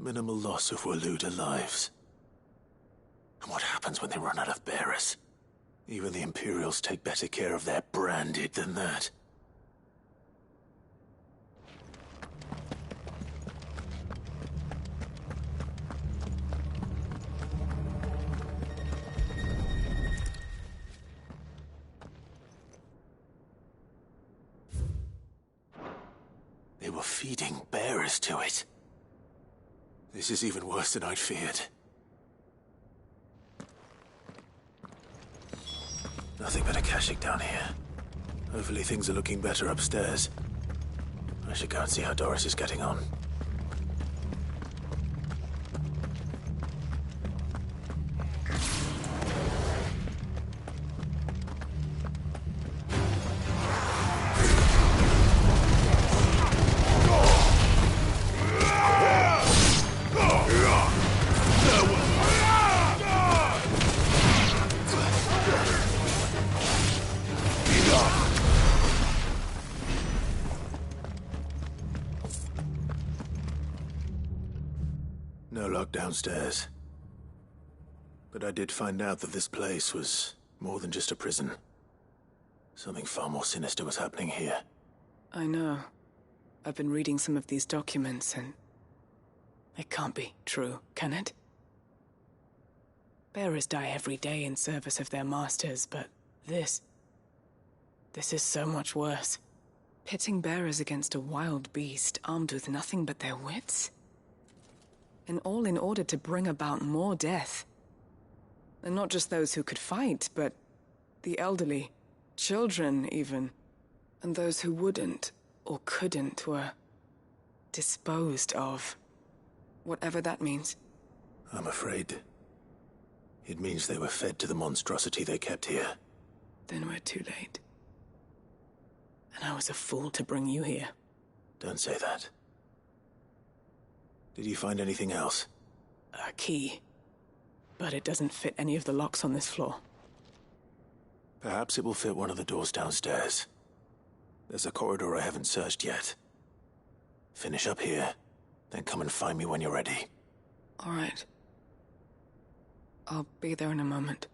Minimal loss of Waloda lives. And what happens when they run out of bearers? Even the Imperials take better care of their branded than that. They were feeding bearers to it. This is even worse than I'd feared. Nothing but Akashic down here. Hopefully things are looking better upstairs. I should go and see how Doris is getting on. No luck downstairs. But I did find out that this place was more than just a prison. Something far more sinister was happening here. I know. I've been reading some of these documents and... it can't be true, can it? Bearers die every day in service of their masters, but this is so much worse. Pitting bearers against a wild beast armed with nothing but their wits? And all in order to bring about more death. And not just those who could fight, but the elderly, children even. And those who wouldn't or couldn't were disposed of. Whatever that means. I'm afraid it means they were fed to the monstrosity they kept here. Then we're too late. And I was a fool to bring you here. Don't say that. Did you find anything else? A key. But it doesn't fit any of the locks on this floor. Perhaps it will fit one of the doors downstairs. There's a corridor I haven't searched yet. Finish up here, then come and find me when you're ready. All right. I'll be there in a moment.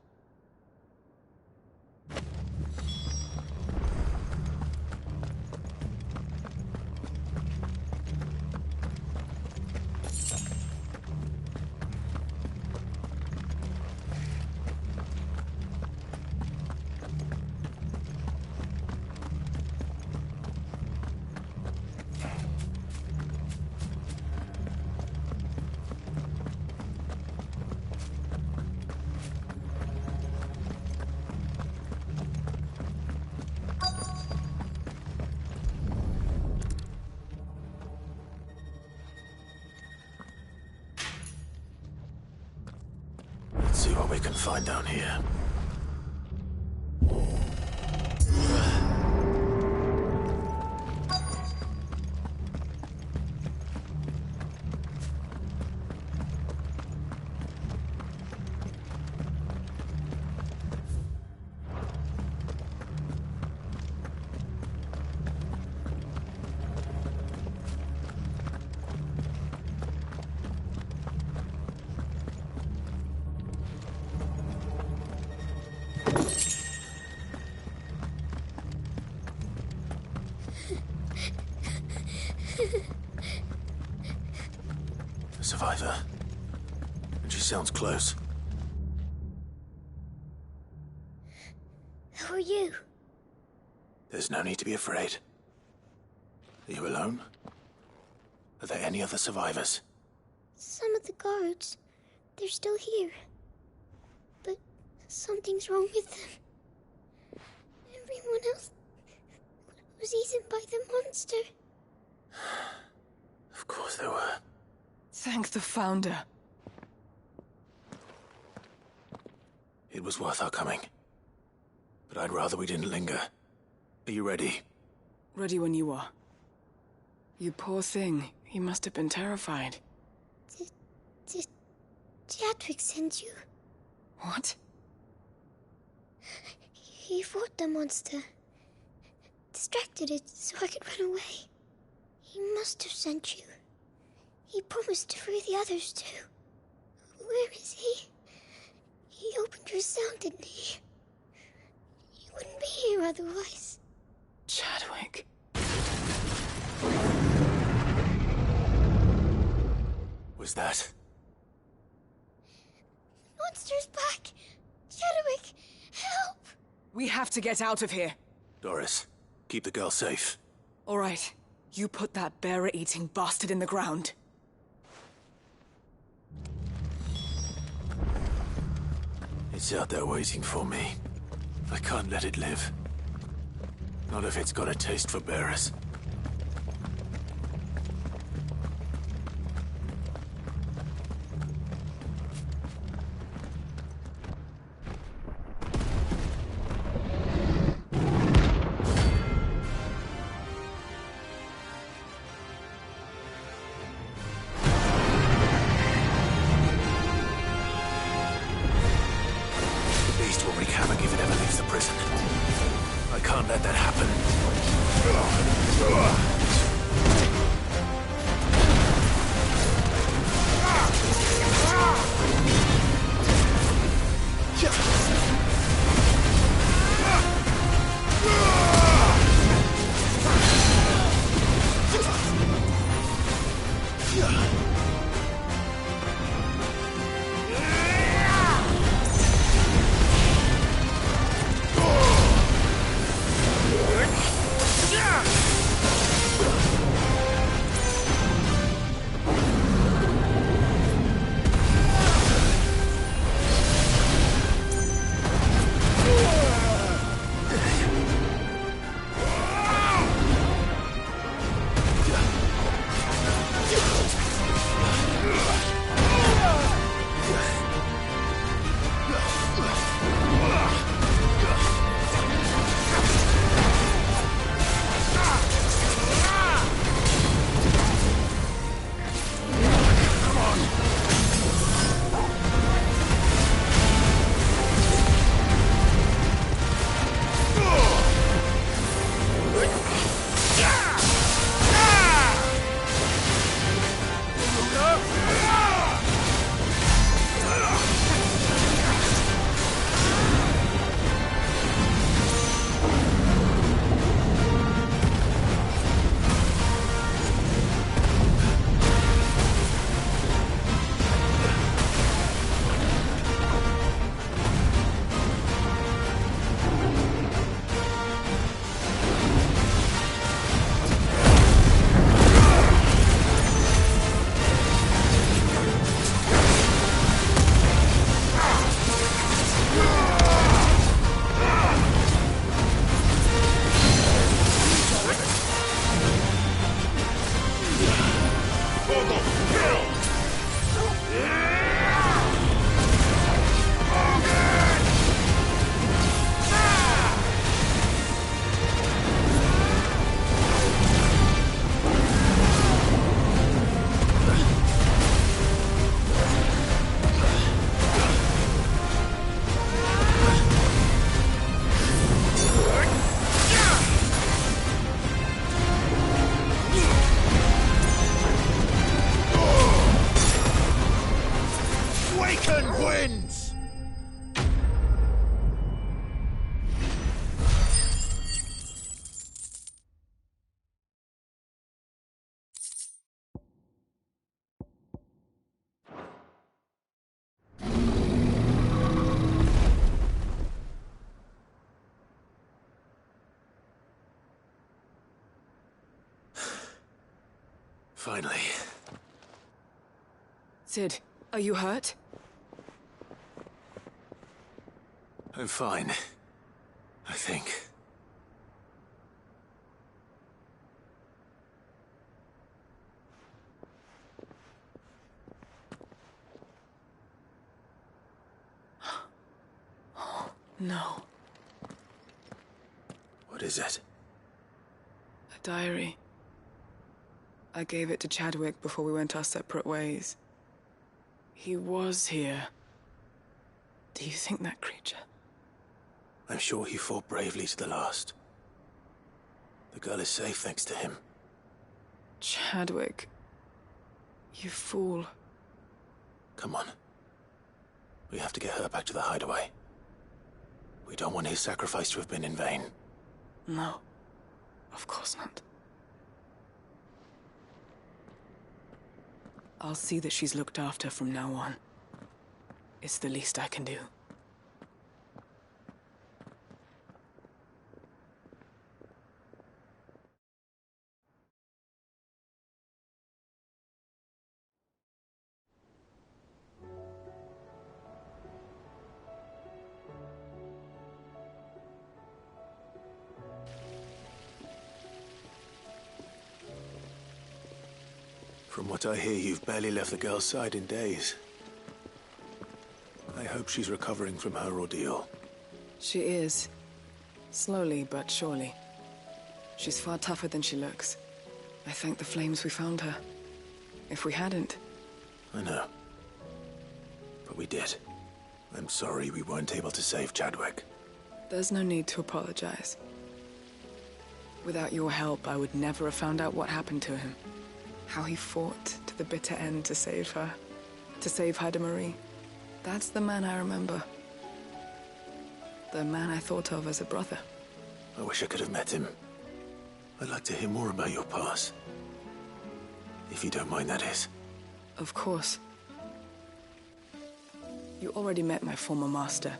Let's see what we can find down here. A survivor. And she sounds close. Who are you? There's no need to be afraid. Are you alone? Are there any other survivors? Some of the guards. They're still here. But something's wrong with them. Everyone else was eaten by the monster. Of course there were. Thank the Founder. It was worth our coming. But I'd rather we didn't linger. Are you ready? Ready when you are. You poor thing. He must have been terrified. Did Teatrix send you? What? He fought the monster. Distracted it so I could run away. He must have sent you. He promised to free the others too. Where is he? He opened your cell, didn't he? He wouldn't be here otherwise. Chadwick. Was that? Monster's back! Chadwick, help! We have to get out of here. Doris, keep the girl safe. All right. You put that bearer-eating bastard in the ground. It's out there waiting for me. I can't let it live. Not if it's got a taste for bearers. Finally. Cid, are you hurt? I'm fine. I think. No. What is it? A diary. I gave it to Chadwick before we went our separate ways. He was here. Do you think that creature? I'm sure he fought bravely to the last. The girl is safe thanks to him. Chadwick. You fool. Come on. We have to get her back to the hideaway. We don't want his sacrifice to have been in vain. No. Of course not. I'll see that she's looked after from now on. It's the least I can do. From what I hear, you've barely left the girl's side in days. I hope she's recovering from her ordeal. She is. Slowly but surely. She's far tougher than she looks. I thank the flames we found her. If we hadn't... I know. But we did. I'm sorry we weren't able to save Chadwick. There's no need to apologize. Without your help, I would never have found out what happened to him. How he fought to the bitter end to save her. To save Hyde Marie. That's the man I remember. The man I thought of as a brother. I wish I could have met him. I'd like to hear more about your past. If you don't mind, that is. Of course. You already met my former master.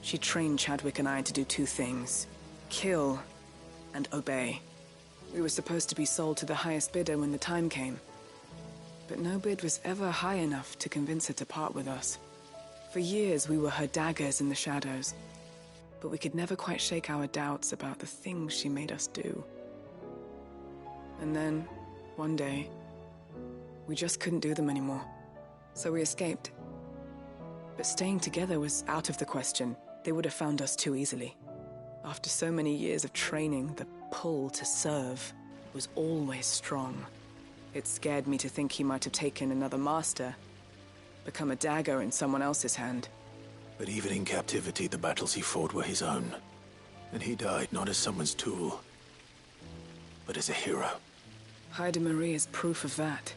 She trained Chadwick and I to do two things. Kill and obey. We were supposed to be sold to the highest bidder when the time came. But no bid was ever high enough to convince her to part with us. For years, we were her daggers in the shadows. But we could never quite shake our doubts about the things she made us do. And then, one day, we just couldn't do them anymore. So we escaped. But staying together was out of the question. They would have found us too easily. After so many years of training, the pull to serve was always strong. It scared me to think he might have taken another master, become a dagger in someone else's hand. But even in captivity, the battles he fought were his own. And he died not as someone's tool, but as a hero. Hyde Marie is proof of that.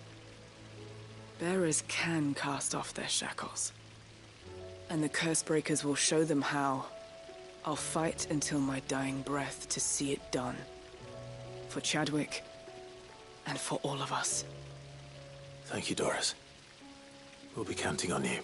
Bearers can cast off their shackles. And the Cursebreakers will show them how. I'll fight until my dying breath to see it done. For Chadwick, and for all of us. Thank you, Doris. We'll be counting on you.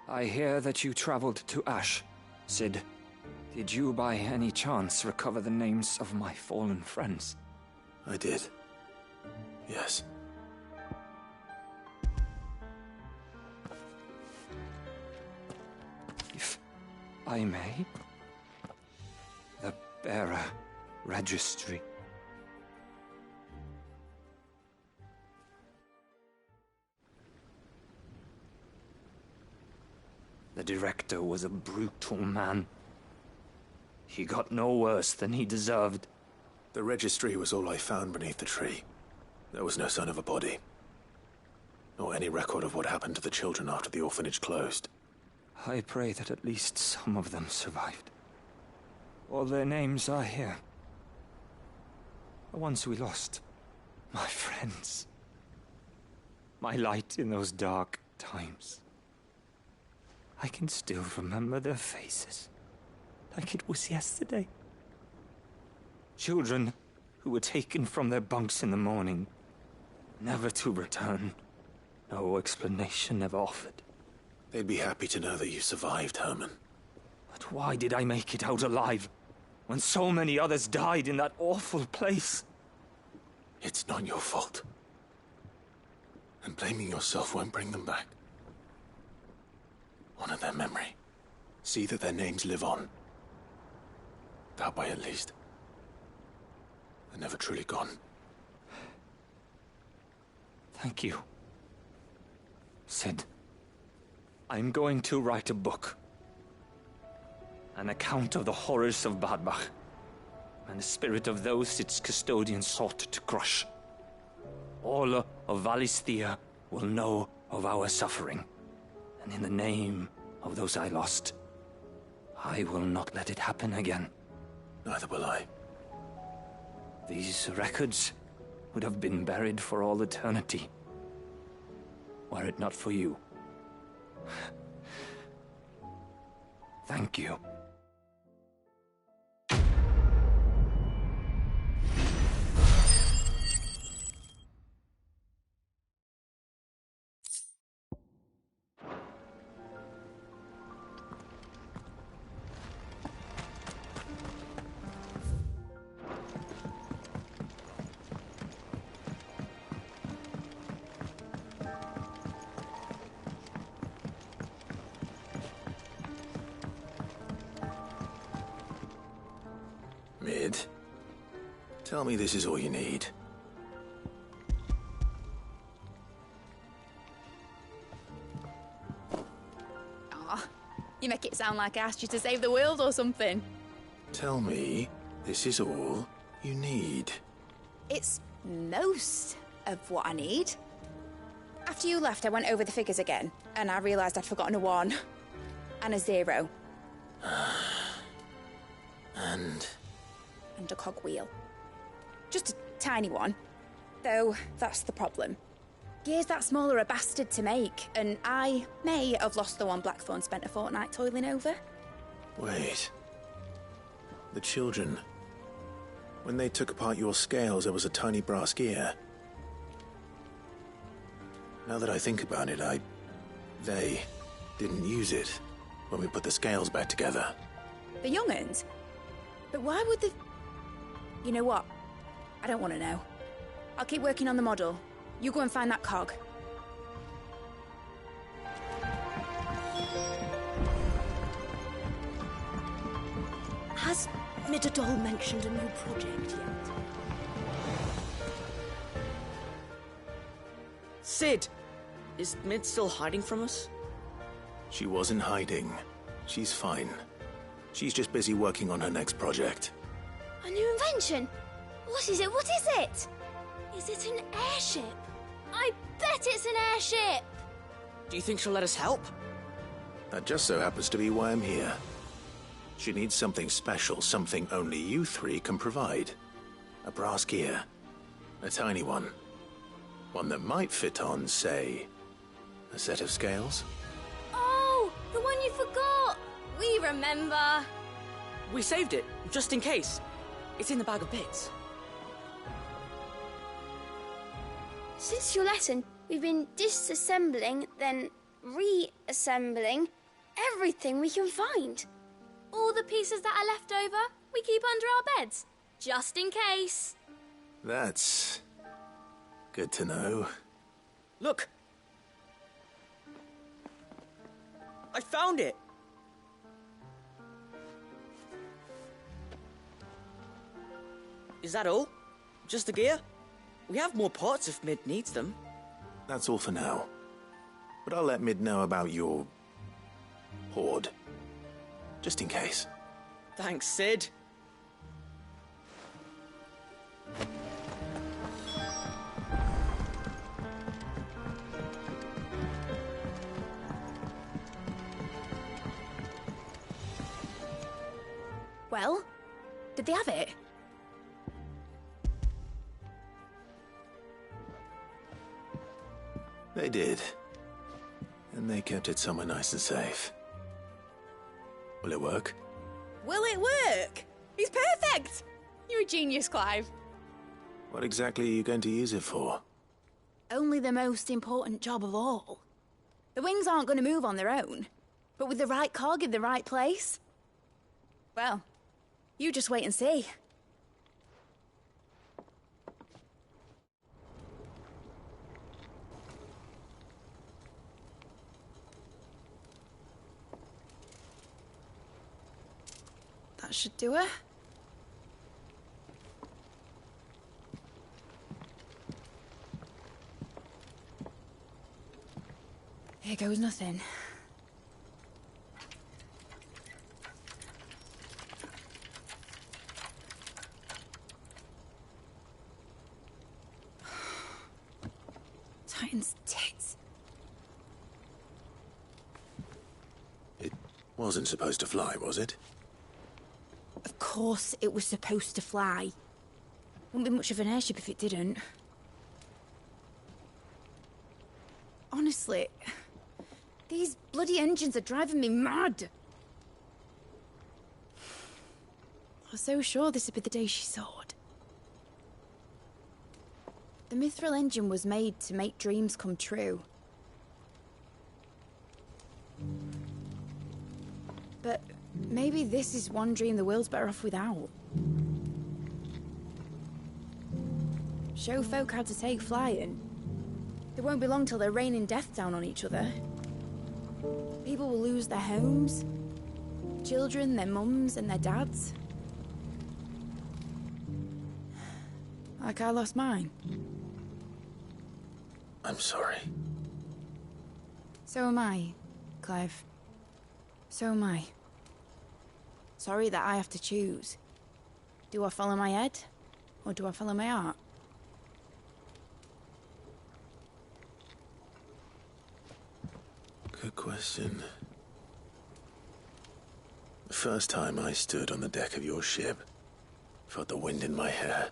I hear that you traveled to Ash, Cid. Did you by any chance recover the names of my fallen friends? I did. Yes. If I may? The Bearer Registry. The director was a brutal man. He got no worse than he deserved. The registry was all I found beneath the tree. There was no sign of a body. Nor any record of what happened to the children after the orphanage closed. I pray that at least some of them survived. All their names are here. The ones we lost. My friends. My light in those dark times. I can still remember their faces, like it was yesterday. Children who were taken from their bunks in the morning, never to return. No explanation ever offered. They'd be happy to know that you survived, Herman. But why did I make it out alive? when so many others died in that awful place. It's not your fault. And blaming yourself won't bring them back. Honor their memory. See that their names live on. That way, at least. They're never truly gone. Thank you. Cid, I'm going to write a book. An account of the horrors of Bad Bach, and the spirit of those its custodians sought to crush. All of Valisthea will know of our suffering, and in the name of those I lost, I will not let it happen again. Neither will I. These records would have been buried for all eternity, were it not for you. Thank you. Mid, tell me this is all you need. Aw, you make it sound like I asked you to save the world or something. Tell me this is all you need. It's most of what I need. After you left, I went over the figures again, and I realised I'd forgotten a 1 and a 0. And a cogwheel. Just a tiny one. Though, that's the problem. Gears that small are a bastard to make, and I may have lost the one Blackthorn spent a fortnight toiling over. Wait. The children. When they took apart your scales, there was a tiny brass gear. Now that I think about it, they didn't use it when we put the scales back together. The young'uns? But why would the... You know what? I don't want to know. I'll keep working on the model. You go and find that cog. Has Midadol mentioned a new project yet? Cid! Is Mid still hiding from us? She wasn't hiding. She's fine. She's just busy working on her next project. A new invention? What is it? What is it? Is it an airship? I bet it's an airship! Do you think she'll let us help? That just so happens to be why I'm here. She needs something special, something only you three can provide. A brass gear. A tiny one. One that might fit on, say, a set of scales? Oh, the one you forgot! We remember. We saved it, just in case. It's in the bag of bits. Since your lesson, we've been disassembling, then reassembling everything we can find. All the pieces that are left over, we keep under our beds, just in case. That's good to know. Look! I found it! Is that all? Just the gear? We have more parts if Mid needs them. That's all for now. But I'll let Mid know about your hoard. Just in case. Thanks, Cid. Well, did they have it? They did. And they kept it somewhere nice and safe. Will it work? Will it work? It's perfect! You're a genius, Clive. What exactly are you going to use it for? Only the most important job of all. The wings aren't going to move on their own, but with the right cog in the right place, well, You just wait and see. That should do it. Here goes nothing. Titan's tits. It wasn't supposed to fly, was it? Of course it was supposed to fly. Wouldn't be much of an airship if it didn't. Honestly, these bloody engines are driving me mad. I was so sure this would be the day she soared. The Mithril engine was made to make dreams come true. But maybe this is one dream the world's better off without. Show folk how to take flying. It won't be long till they're raining death down on each other. People will lose their homes, children, their mums and their dads. Like I lost mine. I'm sorry. So am I, Clive. So am I. Sorry that I have to choose. Do I follow my head, or do I follow my heart? Good question. The first time I stood on the deck of your ship, felt the wind in my hair.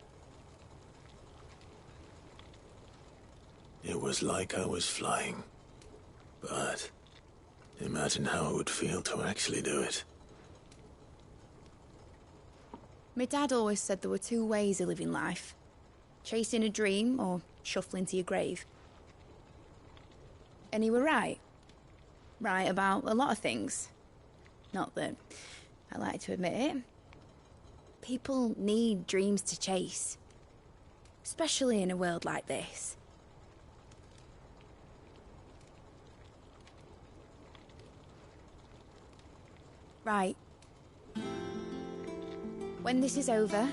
It was like I was flying. But imagine how it would feel to actually do it. My dad always said there were two ways of living life. Chasing a dream or shuffling to your grave. And he were right. Right about a lot of things. Not that I like to admit it. People need dreams to chase. Especially in a world like this. Right. When this is over,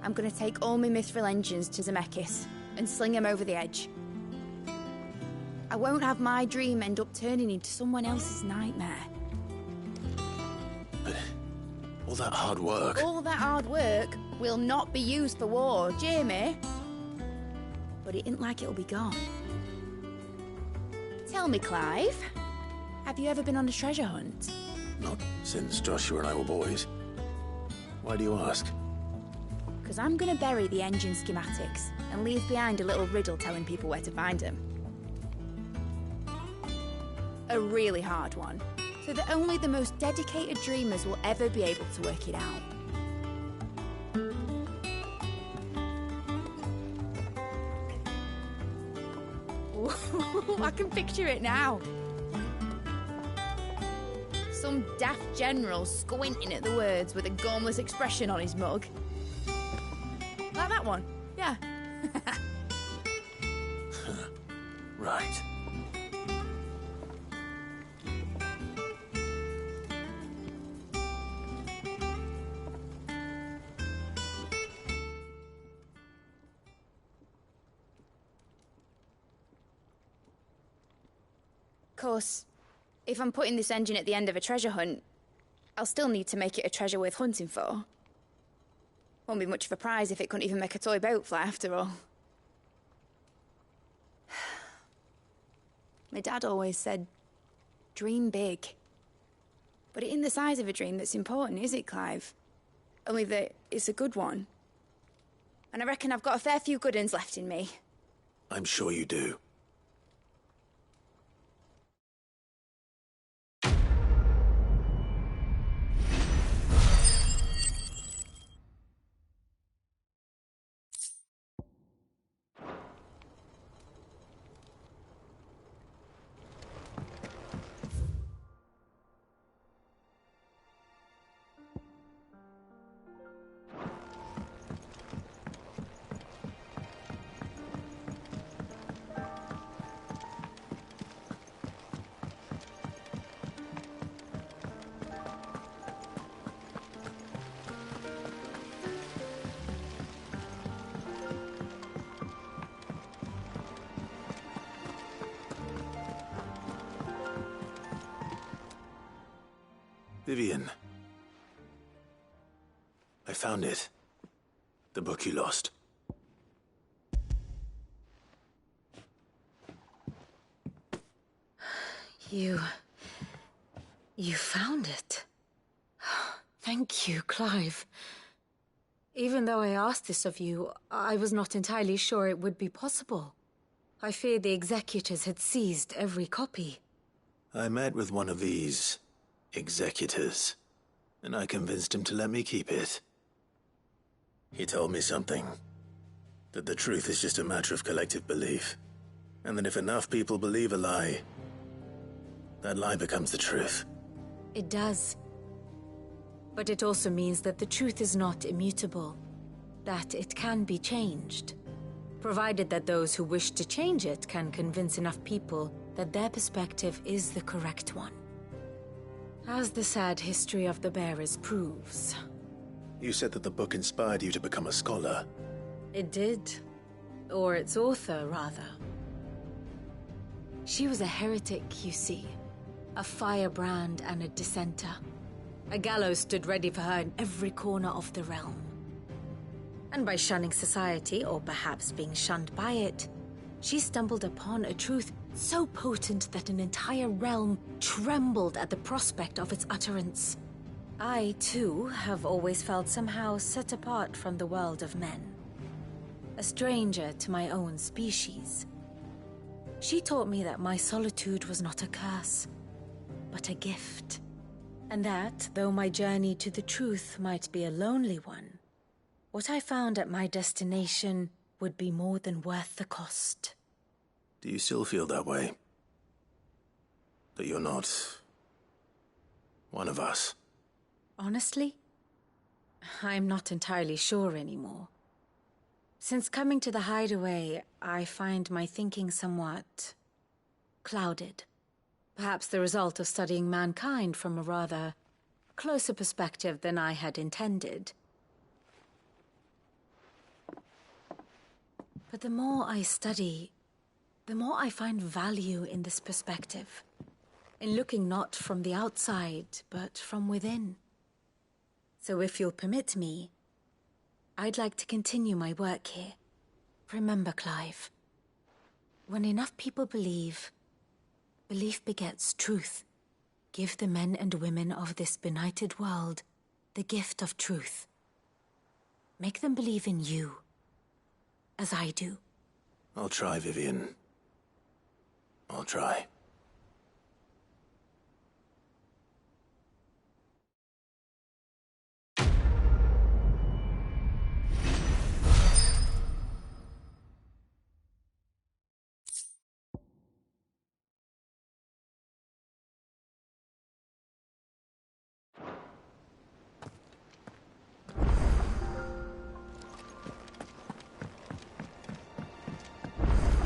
I'm gonna take all my Mithril engines to Zemeckis and sling them over the edge. I won't have my dream end up turning into someone else's nightmare. But all that hard work... All that hard work will not be used for war, Jamie. But it isn't like it'll be gone. Tell me, Clive, have you ever been on a treasure hunt? Not since Joshua and I were boys. Why do you ask? Because I'm gonna bury the engine schematics and leave behind a little riddle telling people where to find them. A really hard one, so that only the most dedicated dreamers will ever be able to work it out. I can picture it now. Some daft general squinting at the words with a gormless expression on his mug. Like that one, yeah. Right. Of course, if I'm putting this engine at the end of a treasure hunt, I'll still need to make it a treasure worth hunting for. Won't be much of a prize if it couldn't even make a toy boat fly after all. My dad always said, dream big. But it ain't the size of a dream that's important, is it, Clive? Only that it's a good one. And I reckon I've got a fair few good uns left in me. I'm sure you do. Vivian. I found it. The book you lost. You found it. Thank you, Clive. Even though I asked this of you, I was not entirely sure it would be possible. I feared the executors had seized every copy. I met with one of these executors, and I convinced him to let me keep it. He told me something. That the truth is just a matter of collective belief. And that if enough people believe a lie, that lie becomes the truth. It does. But it also means that the truth is not immutable. That it can be changed. Provided that those who wish to change it can convince enough people that their perspective is the correct one. As the sad history of the Bearers proves. You said that the book inspired you to become a scholar. It did. Or its author, rather. She was a heretic, you see. A firebrand and a dissenter. A gallows stood ready for her in every corner of the realm. And by shunning society, or perhaps being shunned by it, she stumbled upon a truth so potent that an entire realm trembled at the prospect of its utterance. I, too, have always felt somehow set apart from the world of men. A stranger to my own species. She taught me that my solitude was not a curse, but a gift. And that, though my journey to the truth might be a lonely one, what I found at my destination would be more than worth the cost. Do you still feel that way? That you're not one of us? Honestly, I'm not entirely sure anymore. Since coming to the Hideaway, I find my thinking somewhat clouded. Perhaps the result of studying mankind from a rather closer perspective than I had intended. But the more I study, the more I find value in this perspective. In looking not from the outside, but from within. So if you'll permit me, I'd like to continue my work here. Remember, Clive, when enough people believe, belief begets truth. Give the men and women of this benighted world the gift of truth. Make them believe in you, as I do. I'll try, Vivian. I'll try.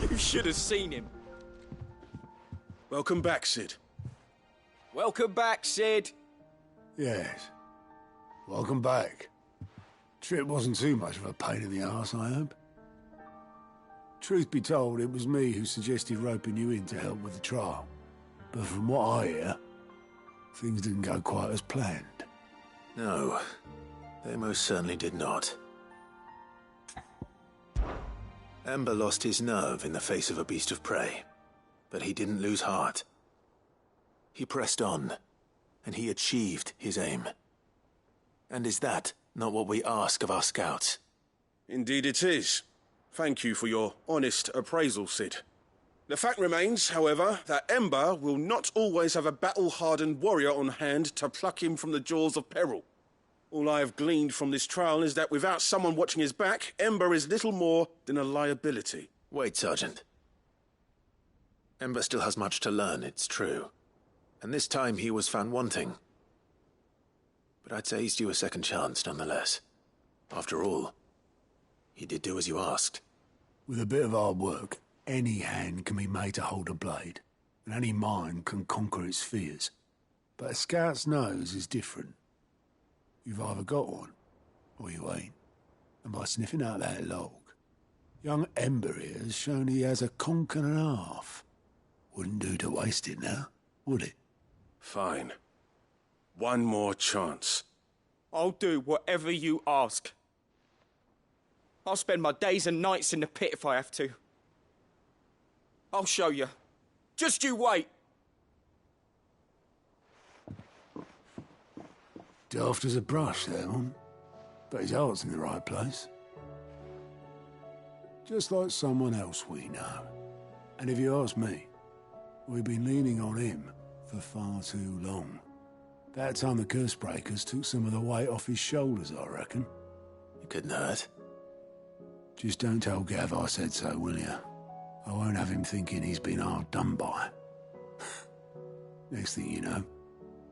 You should have seen him. Welcome back, Cid. Welcome back, Cid. Yes. Welcome back. Trip wasn't too much of a pain in the arse, I hope. Truth be told, it was me who suggested roping you in to help with the trial. But from what I hear, things didn't go quite as planned. No, they most certainly did not. Ember lost his nerve in the face of a beast of prey, but he didn't lose heart. He pressed on, and he achieved his aim. And is that not what we ask of our scouts? Indeed it is. Thank you for your honest appraisal, Cid. The fact remains, however, that Ember will not always have a battle-hardened warrior on hand to pluck him from the jaws of peril. All I have gleaned from this trial is that without someone watching his back, Ember is little more than a liability. Wait, Sergeant. Ember still has much to learn, it's true. And this time he was found wanting. But I'd say he's due a second chance, nonetheless. After all, he did do as you asked. With a bit of hard work, any hand can be made to hold a blade, and any mind can conquer its fears. But a scout's nose is different. You've either got one, or you ain't. And by sniffing out that log, young Ember here has shown he has a conch and a half. Wouldn't do to waste it now, would it? Fine. one more chance. I'll do whatever you ask. I'll spend my days and nights in the pit if I have to. I'll show you. Just you wait. Daft as a brush, that one. But his heart's in the right place. Just like someone else we know. And if you ask me, we've been leaning on him for far too long. About time the Cursebreakers took some of the weight off his shoulders, I reckon. It couldn't hurt. Just don't tell Gav I said so, will you? I won't have him thinking he's been hard done by. Next thing you know,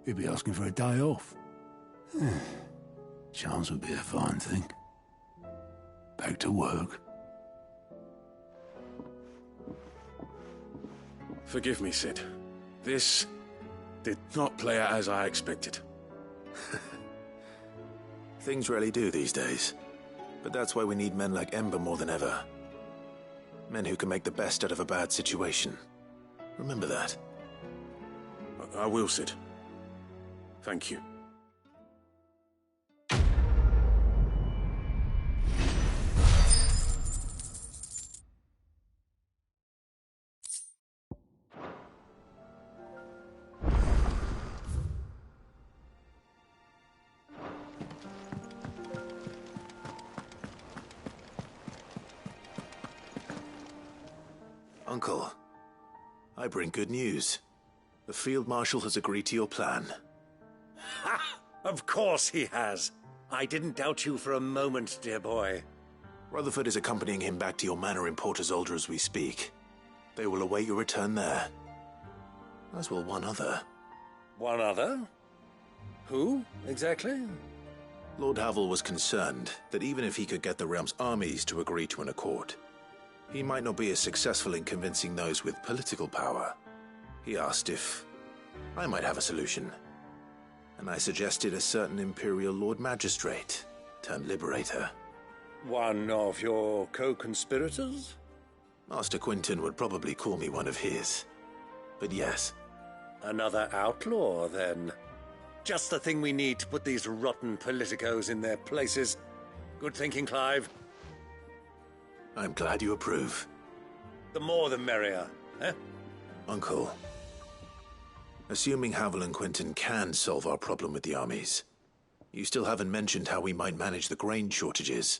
he'll be asking for a day off. Chance would be a fine thing. Back to work. Forgive me, Cid. This did not play out as I expected. Things rarely do these days. But that's why we need men like Ember more than ever. Men who can make the best out of a bad situation. Remember that. I will, Cid. Thank you. Uncle, I bring good news. The Field Marshal has agreed to your plan. Ha! Of course he has. I didn't doubt you for a moment, dear boy. Rutherford is accompanying him back to your manor in Port Isolde as we speak. They will await your return there. As will one other. One other? Who, exactly? Lord Havel was concerned that even if he could get the realm's armies to agree to an accord, he might not be as successful in convincing those with political power. He asked if I might have a solution, and I suggested a certain Imperial Lord Magistrate turned Liberator. One of your co-conspirators? Master Quinton would probably call me one of his, but yes. Another outlaw, then. Just the thing we need to put these rotten politicos in their places. Good thinking, Clive. I'm glad you approve. The more the merrier, eh? Uncle, assuming Havel and Quinton can solve our problem with the armies, you still haven't mentioned how we might manage the grain shortages.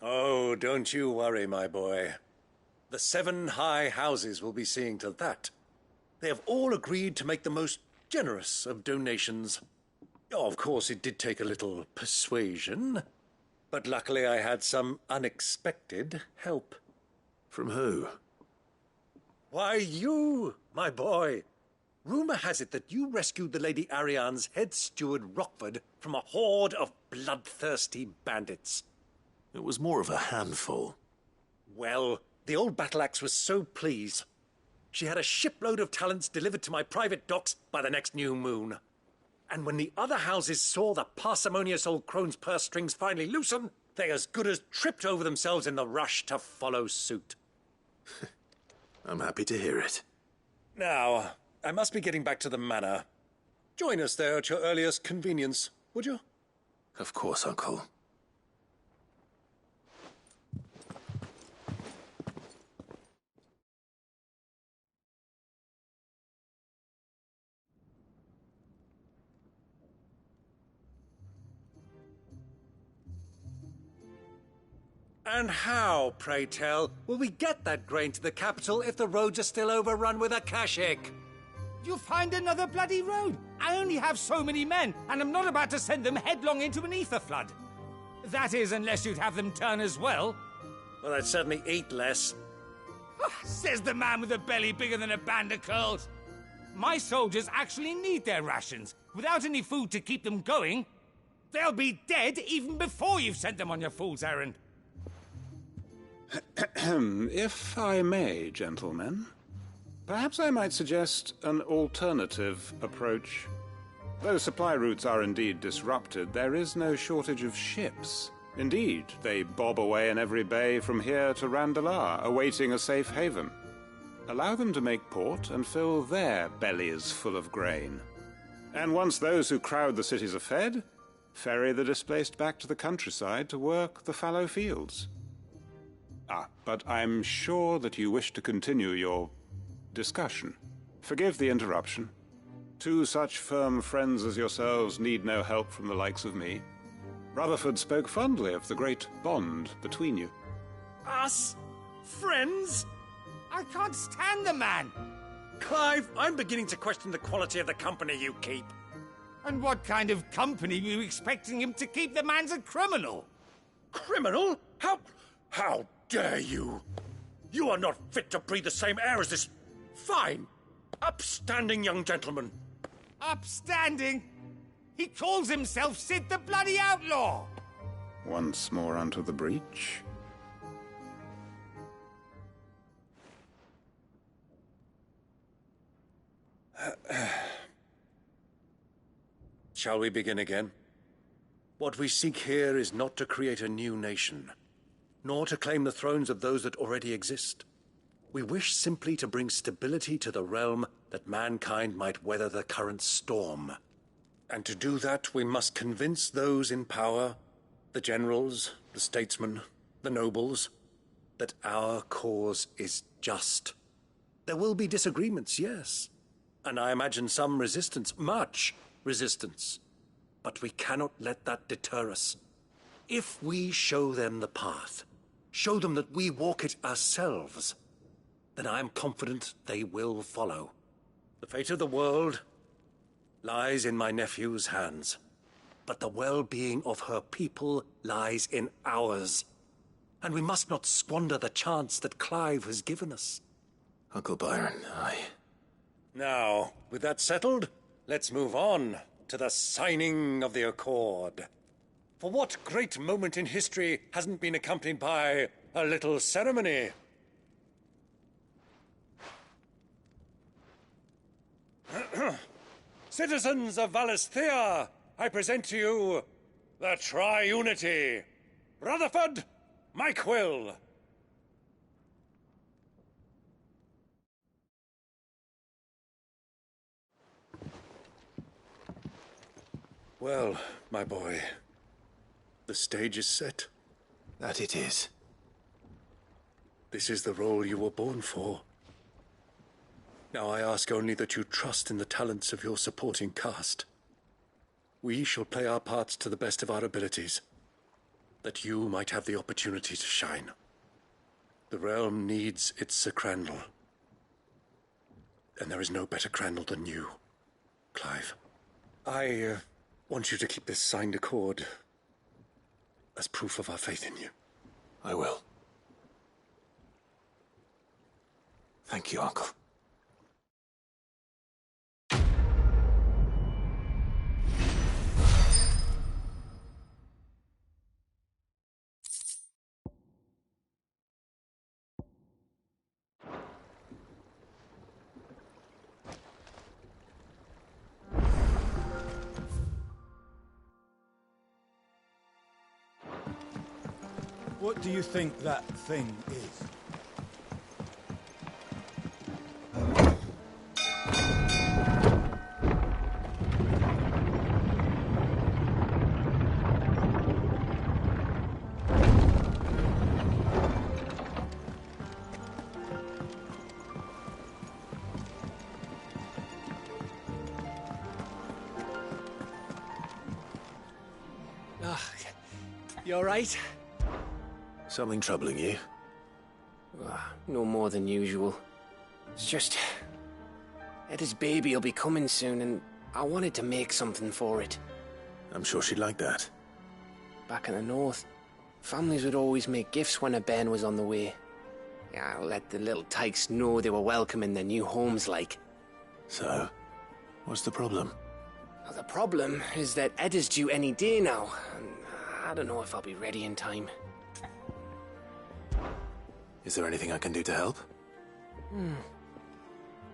Oh, don't you worry, my boy. The 7 high houses will be seeing to that. They have all agreed to make the most generous of donations. Oh, of course, it did take a little persuasion. But luckily I had some unexpected help. From who? Why, you, my boy. Rumor has it that you rescued the Lady Ariane's head steward Rockford from a horde of bloodthirsty bandits. It was more of a handful. Well, the old battle-axe was so pleased. She had a shipload of talents delivered to my private docks by the next new moon. And when the other houses saw the parsimonious old crone's purse strings finally loosen, they as good as tripped over themselves in the rush to follow suit. I'm happy to hear it. Now, I must be getting back to the manor. Join us there at your earliest convenience, would you? Of course, Uncle. And how, pray tell, will we get that grain to the capital if the roads are still overrun with Akashic? You'll find another bloody road. I only have so many men, and I'm not about to send them headlong into an ether flood. That is, unless you'd have them turn as well. Well, I'd certainly eat less. Says the man with a belly bigger than a band of curls. My soldiers actually need their rations. Without any food to keep them going, they'll be dead even before you've sent them on your fool's errand. If I may, gentlemen, perhaps I might suggest an alternative approach. Though supply routes are indeed disrupted, there is no shortage of ships. Indeed, they bob away in every bay from here to Randalar, awaiting a safe haven. Allow them to make port and fill their bellies full of grain. And once those who crowd the cities are fed, ferry the displaced back to the countryside to work the fallow fields. But I'm sure that you wish to continue your discussion. Forgive the interruption. Two such firm friends as yourselves need no help from the likes of me. Rutherford spoke fondly of the great bond between you. Us? Friends? I can't stand the man! Clive, I'm beginning to question the quality of the company you keep. And what kind of company were you expecting him to keep? The man's a criminal! Criminal? How dare you? You are not fit to breathe the same air as this fine, upstanding young gentleman. Upstanding? He calls himself Sid the Bloody Outlaw! Once more onto the breach. Shall we begin again? What we seek here is not to create a new nation, nor to claim the thrones of those that already exist. We wish simply to bring stability to the realm that mankind might weather the current storm. And to do that, we must convince those in power, the generals, the statesmen, the nobles, that our cause is just. There will be disagreements, yes. And I imagine some resistance, much resistance. But we cannot let that deter us. If we show them the path, show them that we walk it ourselves, then I am confident they will follow. The fate of the world lies in my nephew's hands, but the well-being of her people lies in ours. And we must not squander the chance that Clive has given us. Uncle Byron, aye. Now, with that settled, let's move on to the signing of the Accord. For what great moment in history hasn't been accompanied by a little ceremony? Citizens of Valisthea, I present to you the Triunity. Rutherford, Mike Will. Well, my boy, the stage is set. That it is. This is the role you were born for. Now I ask only that you trust in the talents of your supporting cast. We shall play our parts to the best of our abilities, that you might have the opportunity to shine. The realm needs its Sir Crandall. And there is no better Crandall than you, Clive. I want you to keep this signed accord as proof of our faith in you. I will. Thank you, Uncle. What do you think that thing is? You all right? Something troubling you? No more than usual. It's just... Etta's baby will be coming soon, and I wanted to make something for it. I'm sure she'd like that. Back in the north, families would always make gifts when a bairn was on the way. Yeah, let the little tykes know they were welcome in their new homes, like. So, what's the problem? Well, the problem is that Etta's due any day now, and I don't know if I'll be ready in time. Is there anything I can do to help?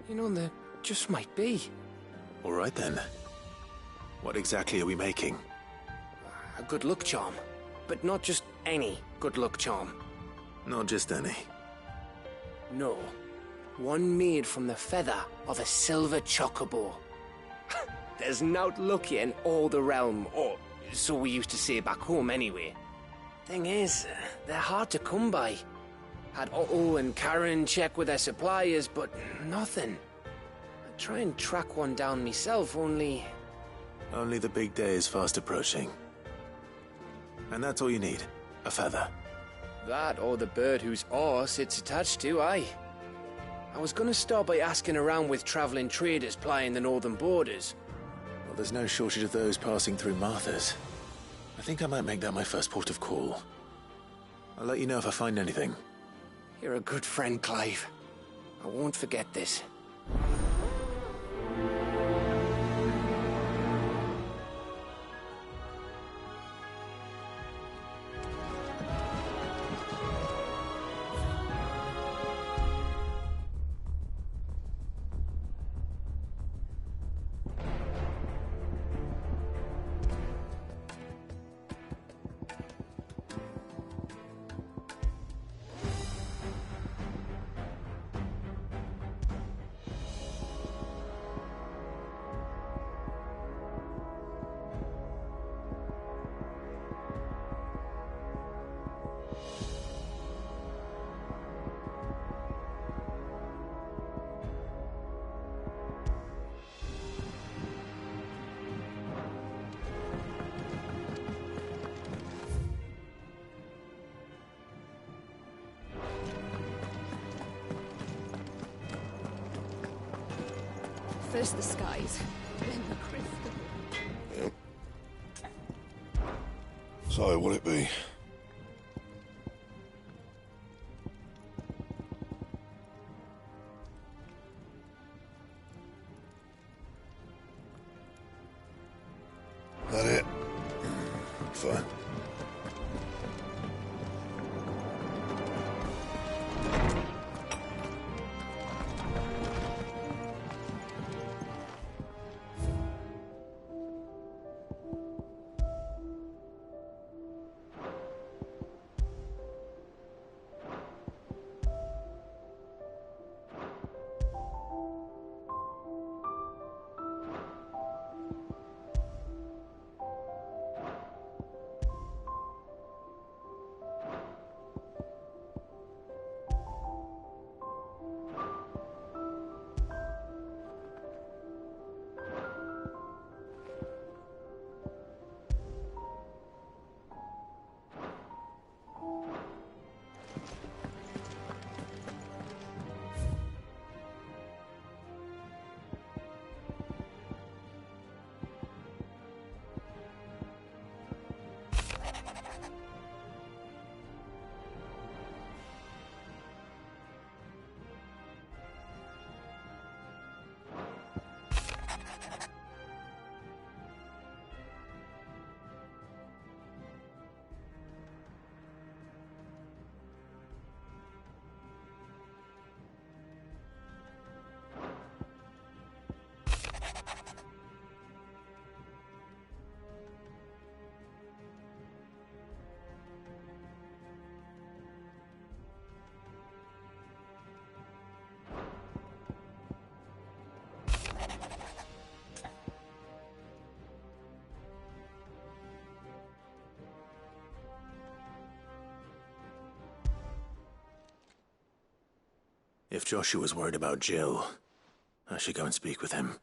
You know, there just might be. All right, then. What exactly are we making? A good luck charm. But not just any good luck charm. Not just any. No. One made from the feather of a silver chocobo. There's nowt lucky in all the realm, or so we used to say back home anyway. Thing is, they're hard to come by. Had Otto and Karen check with their suppliers, but nothing. I'd try and track one down myself, only... Only the big day is fast approaching. And that's all you need, a feather. That or the bird whose horse it's attached to, aye. I was gonna start by asking around with travelling traders plying the northern borders. Well, there's no shortage of those passing through Martha's. I think I might make that my first port of call. I'll let you know if I find anything. You're a good friend, Clive. I won't forget this. First the skies, then the crystal. Yep. So, what'll it be? That it? Fine. If Joshua's worried about Jill, I should go and speak with him.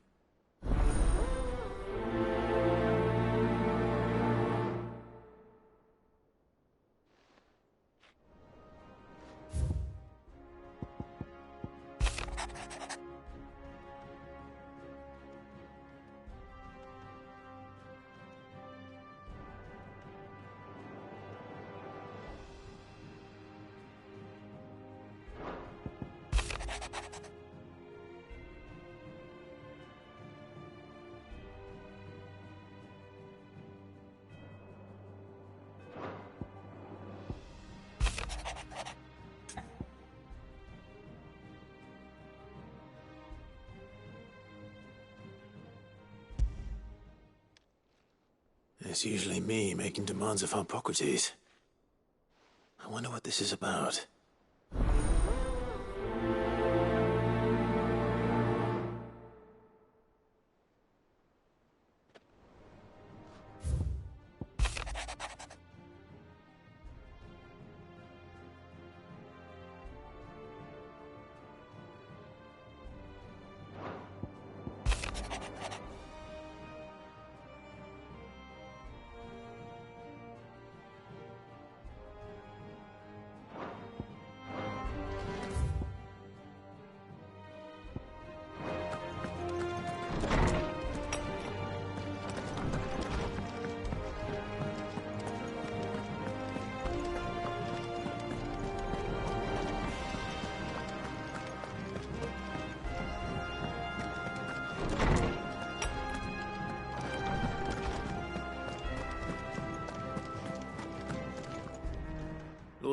It's usually me making demands of Harpocrates. I wonder what this is about.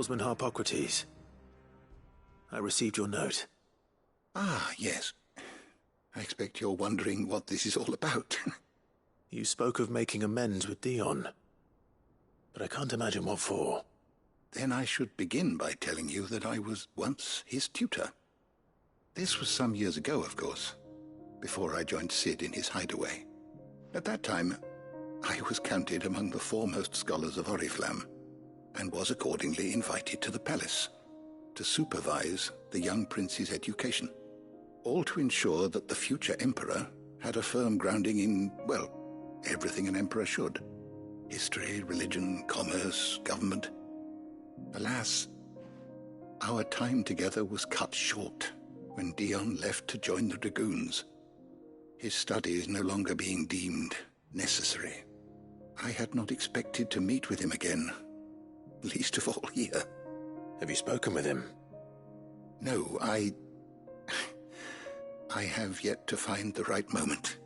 Swordsman Harpocrates. I received your note. Ah, yes. I expect you're wondering what this is all about. You spoke of making amends with Dion, but I can't imagine what for. Then I should begin by telling you that I was once his tutor. This was some years ago, of course, before I joined Cid in his hideaway. At that time, I was counted among the foremost scholars of Oriflamme, and was accordingly invited to the palace to supervise the young prince's education, all to ensure that the future emperor had a firm grounding in, well, everything an emperor should. History, religion, commerce, government. Alas, our time together was cut short when Dion left to join the Dragoons, his studies no longer being deemed necessary. I had not expected to meet with him again, least of all here. Have you spoken with him? No, I have yet to find the right moment.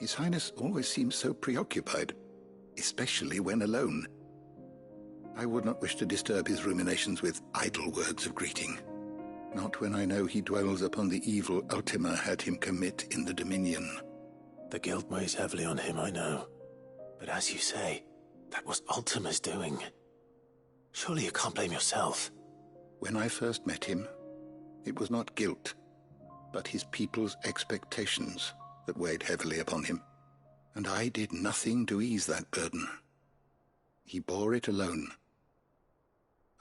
His Highness always seems so preoccupied, especially when alone. I would not wish to disturb his ruminations with idle words of greeting, not when I know he dwells upon the evil Ultima had him commit in the Dominion. The guilt weighs heavily on him, I know. But as you say, that was Ultima's doing. Surely you can't blame yourself. When I first met him, it was not guilt, but his people's expectations that weighed heavily upon him, and I did nothing to ease that burden. He bore it alone,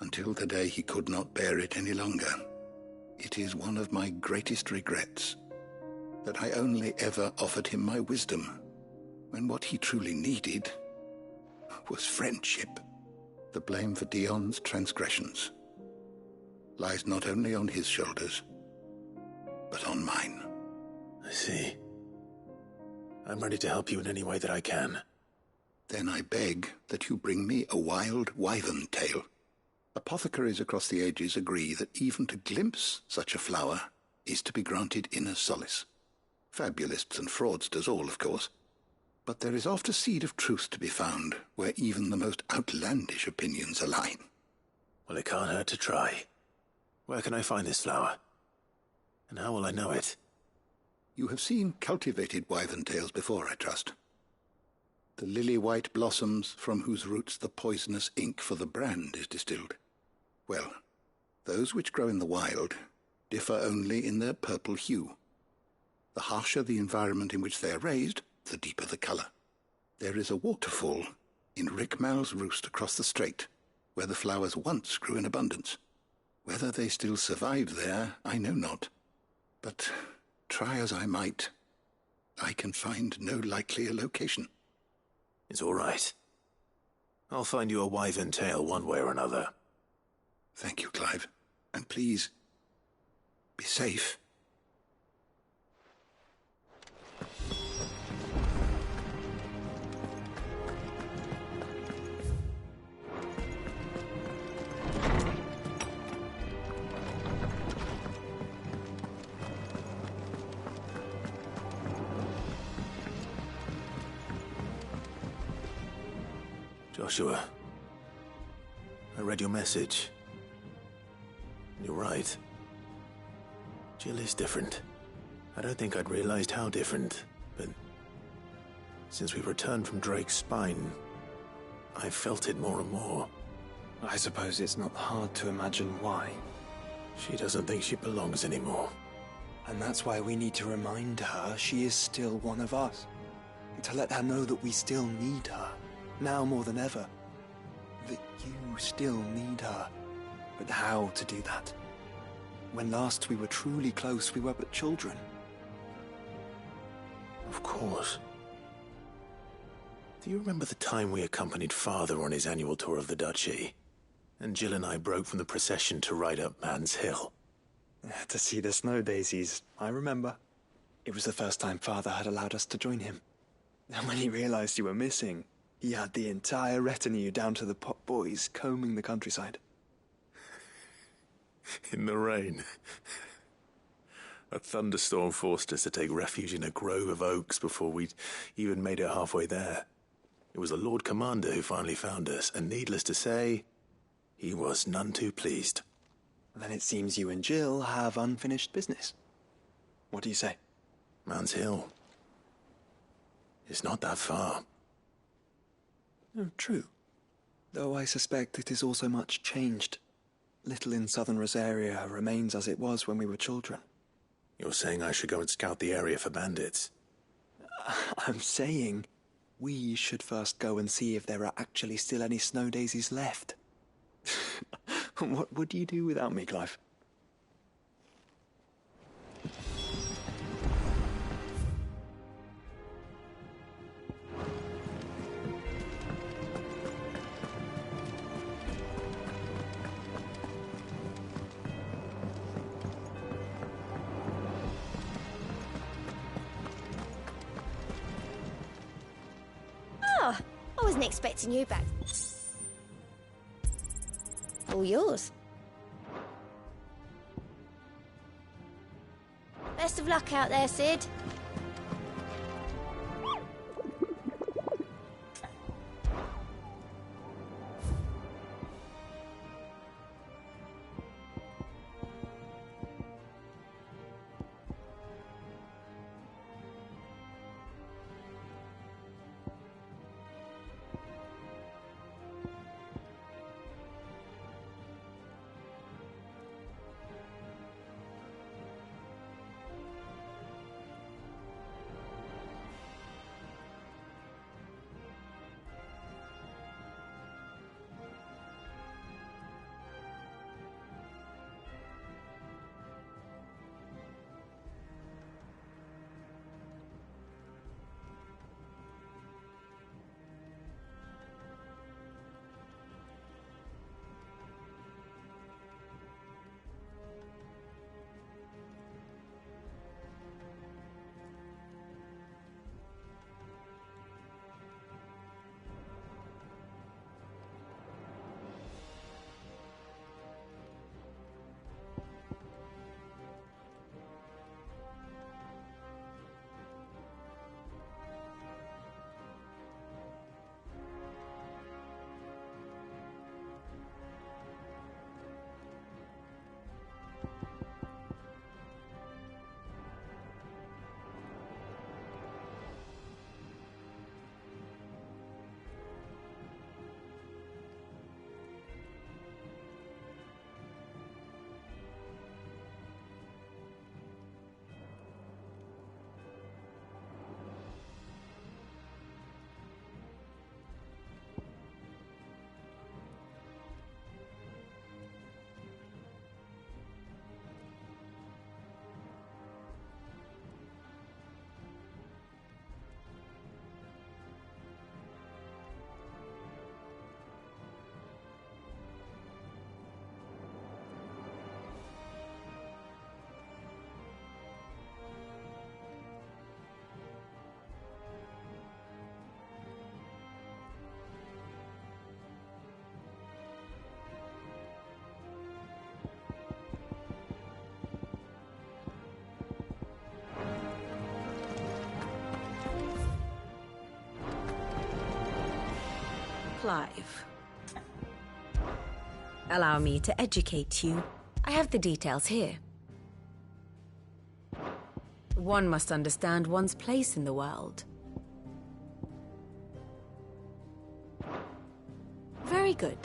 until the day he could not bear it any longer. It is one of my greatest regrets that I only ever offered him my wisdom, when what he truly needed was friendship. The blame for Dion's transgressions lies not only on his shoulders, but on mine. I see. I'm ready to help you in any way that I can. Then I beg that you bring me a wild wyvern tail. Apothecaries across the ages agree that even to glimpse such a flower is to be granted inner solace. Fabulists and fraudsters all, of course. But there is oft a seed of truth to be found where even the most outlandish opinions align. Well, it can't hurt to try. Where can I find this flower? And how will I know it? You have seen cultivated wyvern tails before, I trust. The lily-white blossoms from whose roots the poisonous ink for the brand is distilled. Well, those which grow in the wild differ only in their purple hue. The harsher the environment in which they are raised, the deeper the colour. There is a waterfall in Rickmal's Roost across the strait, where the flowers once grew in abundance. Whether they still survive there, I know not. But try as I might, I can find no likelier location. It's all right. I'll find you a wyvern tail one way or another. Thank you, Clive. And please, be safe. Joshua, I read your message. You're right. Jill is different. I don't think I'd realized how different, but since we returned from Drake's spine, I've felt it more and more. I suppose it's not hard to imagine why. She doesn't think she belongs anymore. And that's why we need to remind her she is still one of us. To let her know that we still need her. Now more than ever. That you still need her. But how to do that? When last we were truly close, we were but children. Of course. Do you remember the time we accompanied Father on his annual tour of the Duchy? And Jill and I broke from the procession to ride up Man's Hill. To see the snow daisies, I remember. It was the first time Father had allowed us to join him. And when he realized you were missing, he had the entire retinue down to the pot boys combing the countryside. In the rain. A thunderstorm forced us to take refuge in a grove of oaks before we'd even made it halfway there. It was the Lord Commander who finally found us, and needless to say, He was none too pleased. Then it seems you and Jill have unfinished business. What do you say? Man's Hill. It's not that far. Oh, true. Though I suspect it is also much changed. Little in southern Rosaria remains as it was when we were children. You're saying I should go and scout the area for bandits? I'm saying we should first go and see if there are actually still any snow daisies left. What would you do without me, Clive? Oh, I wasn't expecting you back. All yours. Best of luck out there, Sid. Clive. Allow me to educate you. I have the details here. One must understand one's place in the world. Very good.